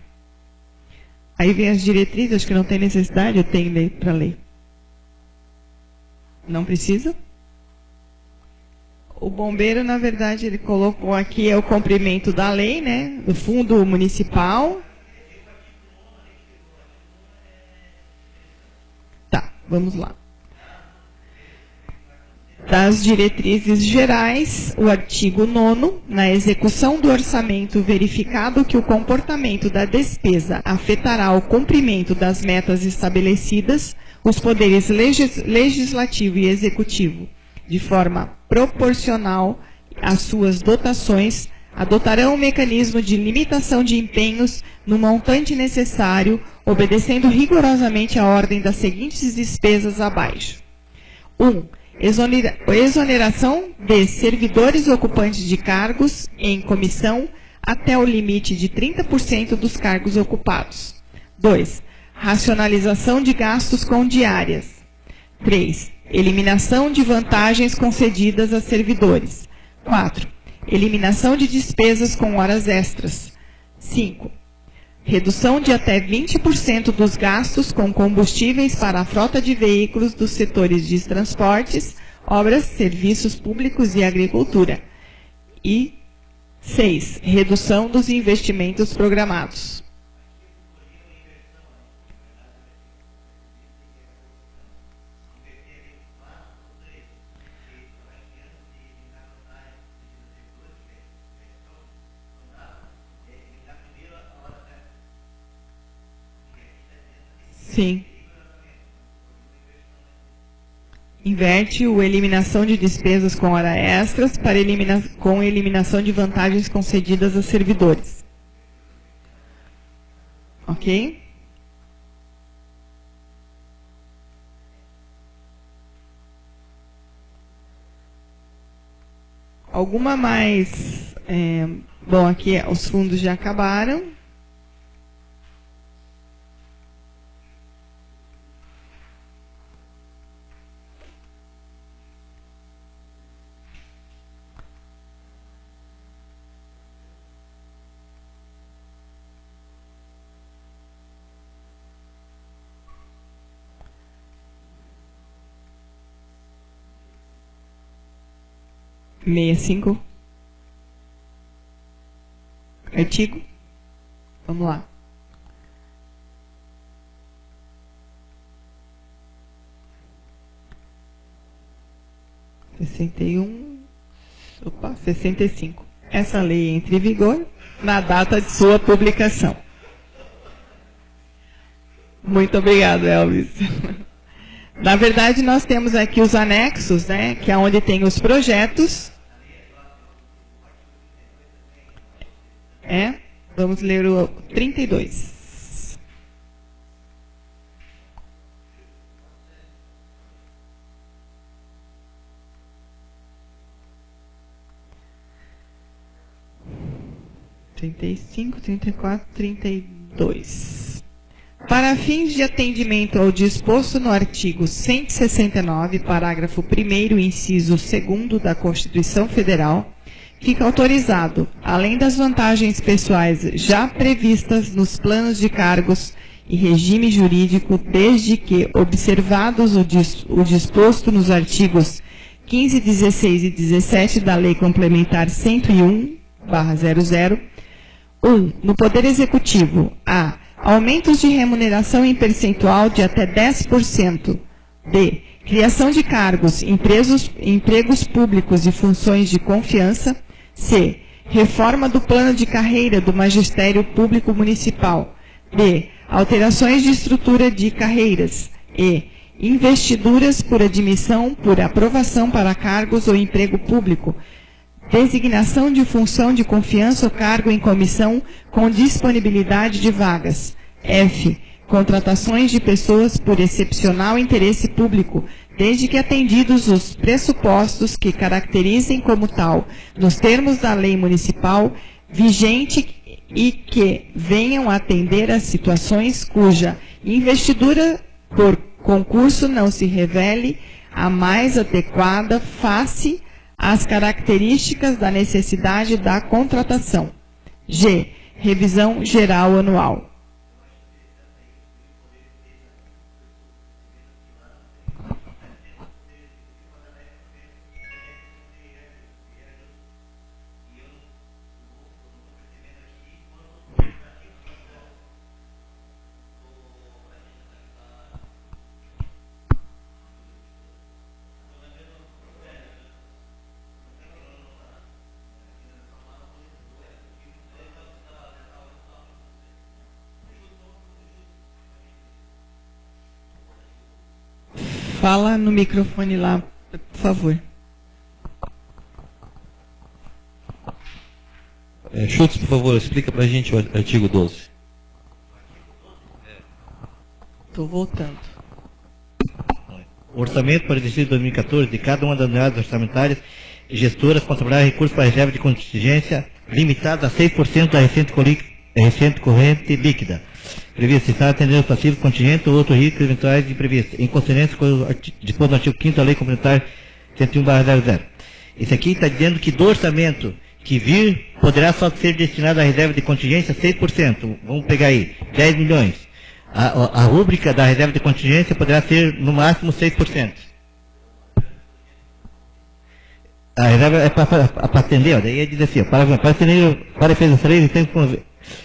Aí vem as diretrizes, acho que não tem necessidade, eu tenho lei para ler. Não precisa? O bombeiro, na verdade, ele colocou aqui o cumprimento da lei, né, do fundo municipal. Tá, vamos lá. Das diretrizes gerais, o artigo 9º, na execução do orçamento, verificado que o comportamento da despesa afetará o cumprimento das metas estabelecidas, os poderes legislativo e executivo, de forma proporcional às suas dotações, adotarão um mecanismo de limitação de empenhos no montante necessário, obedecendo rigorosamente a ordem das seguintes despesas abaixo. 1. Exoneração de servidores ocupantes de cargos em comissão até o limite de 30% dos cargos ocupados. 2. Racionalização de gastos com diárias. 3. Eliminação de vantagens concedidas a servidores. 4. Eliminação de despesas com horas extras. 5. Redução de até 20% dos gastos com combustíveis para a frota de veículos dos setores de transportes, obras, serviços públicos e agricultura. E 6. Redução dos investimentos programados. Sim. Inverte o eliminação de despesas com hora extras para com eliminação de vantagens concedidas a servidores. Ok? Alguma mais? Bom, aqui os fundos já acabaram. (65) artigo, vamos lá. Opa, 65. Essa lei entra em vigor na data de sua publicação. Muito obrigado, Elvis. Na verdade, nós temos aqui os anexos, né, que é onde tem os projetos. Vamos ler o 32. (35, 34, 32). Para fins de atendimento ao disposto no artigo 169, parágrafo 1º, inciso 2º da Constituição Federal, fica autorizado, além das vantagens pessoais já previstas nos planos de cargos e regime jurídico, desde que observados o disposto nos artigos 15, 16 e 17 da Lei Complementar 101/00, 1. No Poder Executivo, a aumentos de remuneração em percentual de até 10%. B. Criação de cargos, empregos públicos e funções de confiança. C. Reforma do plano de carreira do Magistério Público Municipal. D. Alterações de estrutura de carreiras. E. Investiduras por admissão, por aprovação para cargos ou emprego público. Designação de função de confiança ou cargo em comissão com disponibilidade de vagas. F. Contratações de pessoas por excepcional interesse público, desde que atendidos os pressupostos que caracterizem como tal, nos termos da lei municipal vigente e que venham atender às situações cuja investidura por concurso não se revele a mais adequada face às características da necessidade da contratação. G. Revisão geral anual. Fala no microfone lá, por favor. Schultz, por favor, explica para a gente o artigo 12. Estou voltando. O orçamento para o exercício de 2014 de cada uma das unidades orçamentárias e gestoras contemplará recursos para reserva de contingência limitado a 6% da receita corrente líquida, previsto estar atendendo os passivos contingentes ou outros riscos eventuais imprevistos, em consonância com o disposto no artigo 5º da Lei Complementar 101/00. Isso aqui está dizendo que do orçamento que vir, poderá só ser destinado à reserva de contingência 6%. Vamos pegar aí, 10 milhões. A rúbrica da reserva de contingência poderá ser, no máximo, 6%. A reserva é para atender, daí diz assim, para atender, para efeitos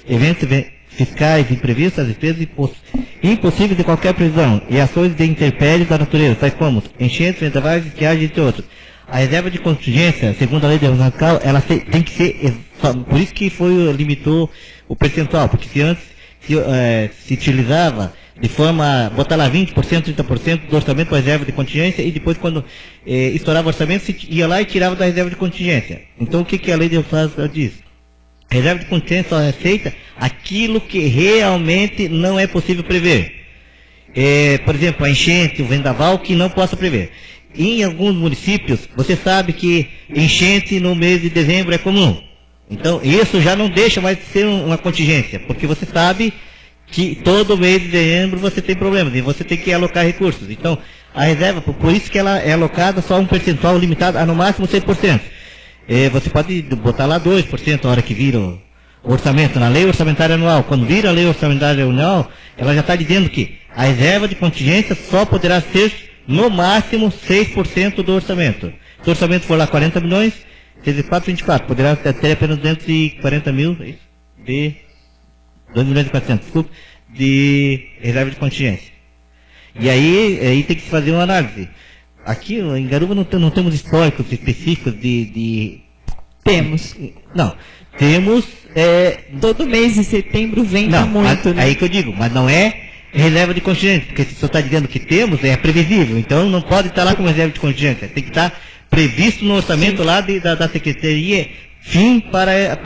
eventos fiscais imprevistos, as despesas impossíveis de qualquer previsão e ações de intempéries da natureza, tais como enchentes, vendavais, estiagens, entre outros. A reserva de contingência, segundo a lei de fiscal, ela tem que ser, por isso que limitou o percentual, porque se antes se utilizava de forma, botar lá 20%, 30% do orçamento para a reserva de contingência e depois quando estourava o orçamento, se ia lá e tirava da reserva de contingência. Então o que a lei de fiscal diz? A reserva de contingência só aceita aquilo que realmente não é possível prever. Por exemplo, a enchente, o vendaval, que não possa prever. Em alguns municípios, você sabe que enchente no mês de dezembro é comum. Então, isso já não deixa mais de ser uma contingência, porque você sabe que todo mês de dezembro você tem problemas e você tem que alocar recursos. Então, a reserva, por isso que ela é alocada só um percentual limitado a no máximo 100%. Você pode botar lá 2% a hora que vira o orçamento, na lei orçamentária anual. Quando vira a lei orçamentária anual, ela já está dizendo que a reserva de contingência só poderá ser no máximo 6% do orçamento. Se o orçamento for lá 40 milhões, vezes 4, 24, poderá ter apenas 240 mil, de 2 milhões e 400, desculpa, de reserva de contingência. E aí tem que se fazer uma análise. Aqui em Garuva não temos históricos específicos de... Temos. Não, temos... Todo mês de setembro venta muito, né? Aí que eu digo, mas não é reserva de contingência, porque se você está dizendo que temos, é previsível, então não pode estar lá como reserva de contingência, tem que estar previsto no orçamento lá da Secretaria, fim para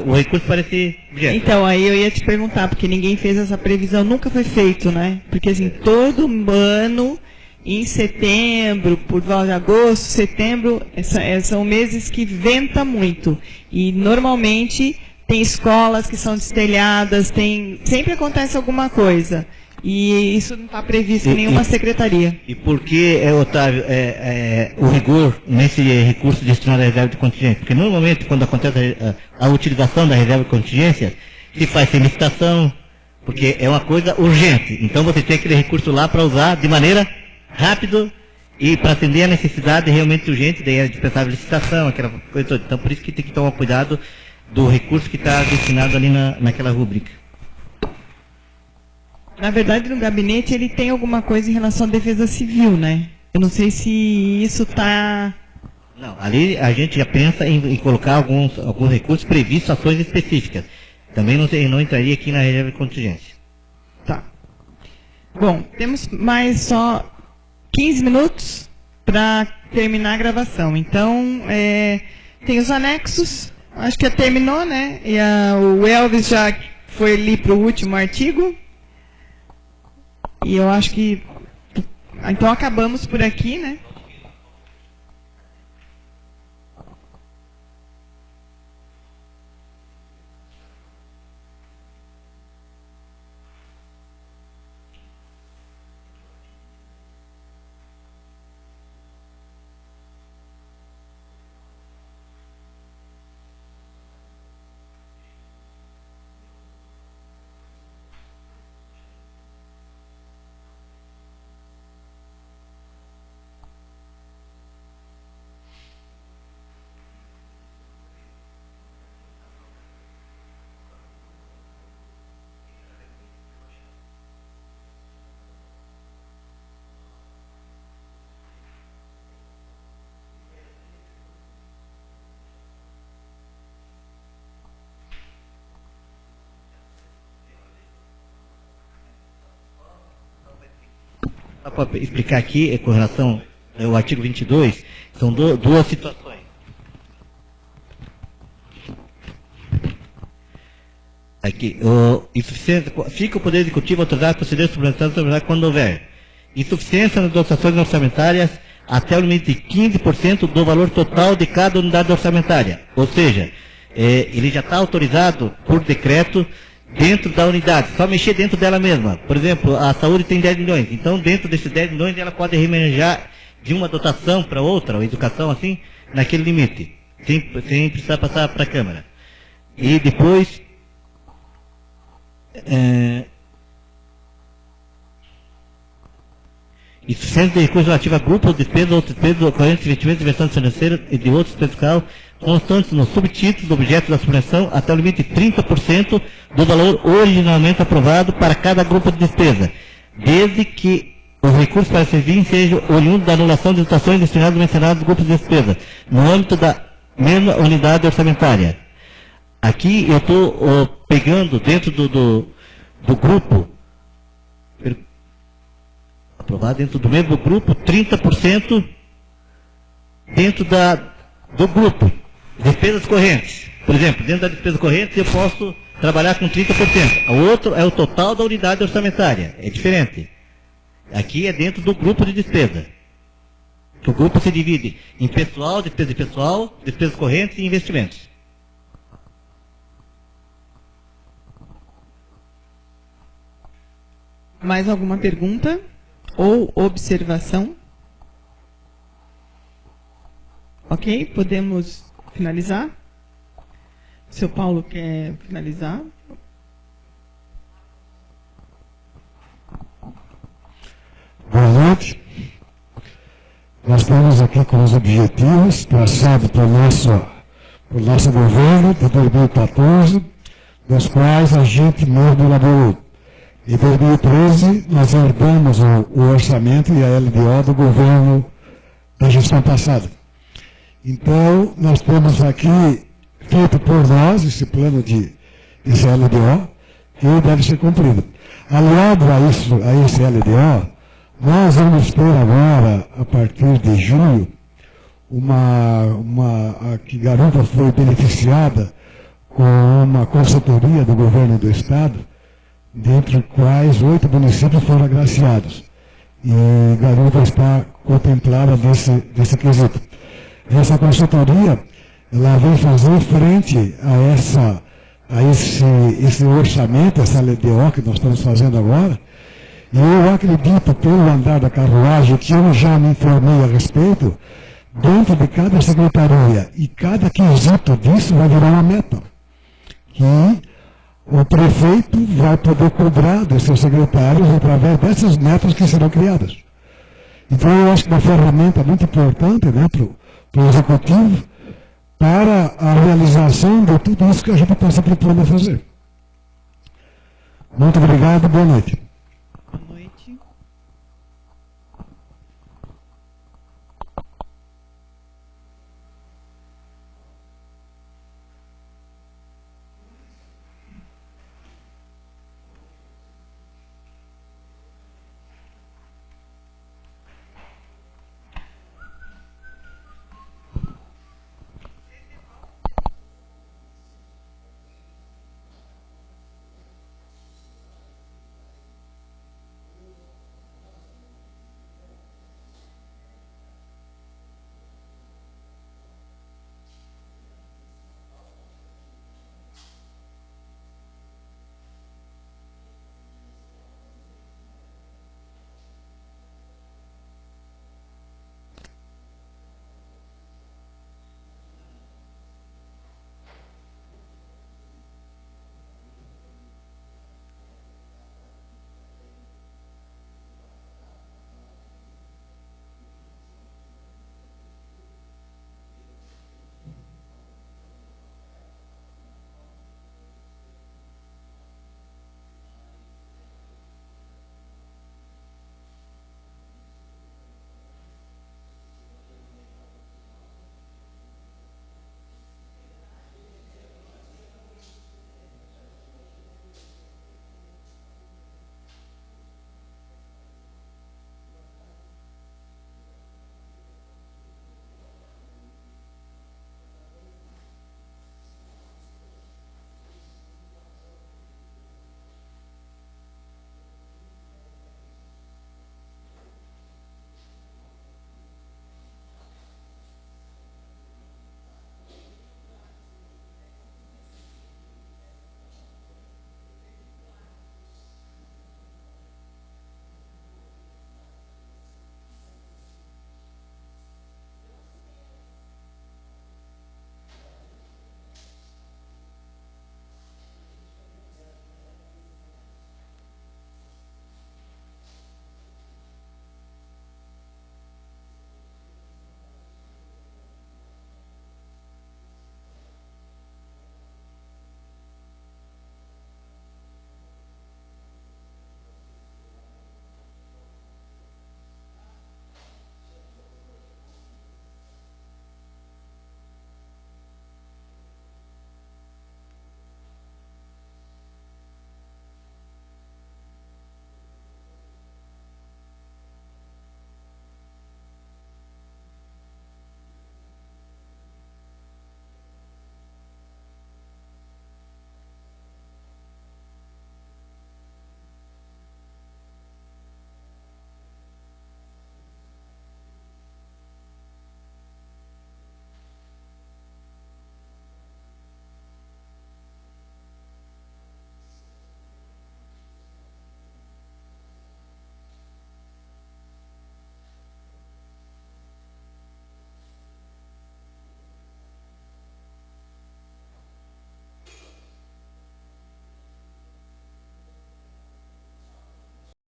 o recurso para esse objeto. Então, aí eu ia te perguntar, porque ninguém fez essa previsão, nunca foi feito, né? Porque assim, todo ano, em setembro, por volta de agosto, setembro, são meses que venta muito. E normalmente tem escolas que são destelhadas, sempre acontece alguma coisa. E isso não está previsto em nenhuma secretaria. E por que, Otávio, o rigor nesse recurso destinado à reserva de contingência? Porque normalmente, quando acontece a utilização da reserva de contingência, se faz sem licitação, porque é uma coisa urgente. Então você tem aquele recurso lá para usar de maneira rápida e para atender a necessidade realmente urgente, daí é dispensável licitação, aquela coisa toda. Então por isso que tem que tomar cuidado do recurso que está destinado ali naquela rúbrica. Na verdade, no gabinete, ele tem alguma coisa em relação à defesa civil, né? Eu não sei se isso está... Não, ali a gente já pensa em colocar alguns recursos previstos, ações específicas. Também não entraria aqui na reserva de contingência. Tá. Bom, temos mais só 15 minutos para terminar a gravação. Então, tem os anexos. Acho que já terminou, né? E o Elvis já foi ali para o último artigo. E eu acho que... Então acabamos por aqui, né? Só para explicar aqui, com relação ao artigo 22, são duas situações. Aqui, fica o Poder Executivo autorizado a proceder suplementar quando houver insuficiência nas dotações orçamentárias até o limite de 15% do valor total de cada unidade orçamentária. Ou seja, ele já está autorizado por decreto dentro da unidade, só mexer dentro dela mesma. Por exemplo, a saúde tem 10 milhões, então dentro desses 10 milhões ela pode remanejar de uma dotação para outra, ou educação assim, naquele limite, sem precisar passar para a Câmara. E depois... insuficiência de recursos relativos a grupos, despesas ou despesas ocorrentes de investimentos, investimentos financeiros e de outros fiscal constantes nos subtítulos do objeto da subvenção até o limite de 30% do valor originalmente aprovado para cada grupo de despesa, desde que os recursos para esse fim sejam oriundos da anulação de dotações destinadas aos mencionados grupos de despesa, no âmbito da mesma unidade orçamentária. Aqui eu estou pegando dentro do grupo, aprovado dentro do mesmo grupo, 30% dentro do grupo. Despesas correntes. Por exemplo, dentro da despesa corrente eu posso trabalhar com 30%. O outro é o total da unidade orçamentária. É diferente. Aqui é dentro do grupo de despesa. O grupo se divide em pessoal, despesa de pessoal, despesas correntes e investimentos. Mais alguma pergunta ou observação? Ok, podemos finalizar? O seu Paulo quer finalizar? Boa noite. Nós estamos aqui com os objetivos traçados pelo nosso governo de 2014, dos quais a gente mesmo elaborou. Em 2013, nós herdamos o orçamento e a LDO do governo da gestão passada. Então, nós temos aqui, feito por nós, esse plano esse LDO, que deve ser cumprido. Aliado a esse LDO, nós vamos ter agora, a partir de junho, que Garuva foi beneficiada com uma consultoria do governo do Estado, dentre os quais 8 municípios foram agraciados. E Garuva está contemplada desse quesito. Essa consultoria, ela vem fazer frente a esse orçamento, essa LDO que nós estamos fazendo agora. E eu acredito, pelo andar da carruagem, que eu já me informei a respeito, dentro de cada secretaria e cada quesito disso vai virar uma meta. Que o prefeito vai poder cobrar dos seus secretários através dessas metas que serão criadas. Então eu acho que uma ferramenta muito importante, né, para o executivo, para a realização de tudo isso que a gente está se propondo a fazer. Muito obrigado, boa noite.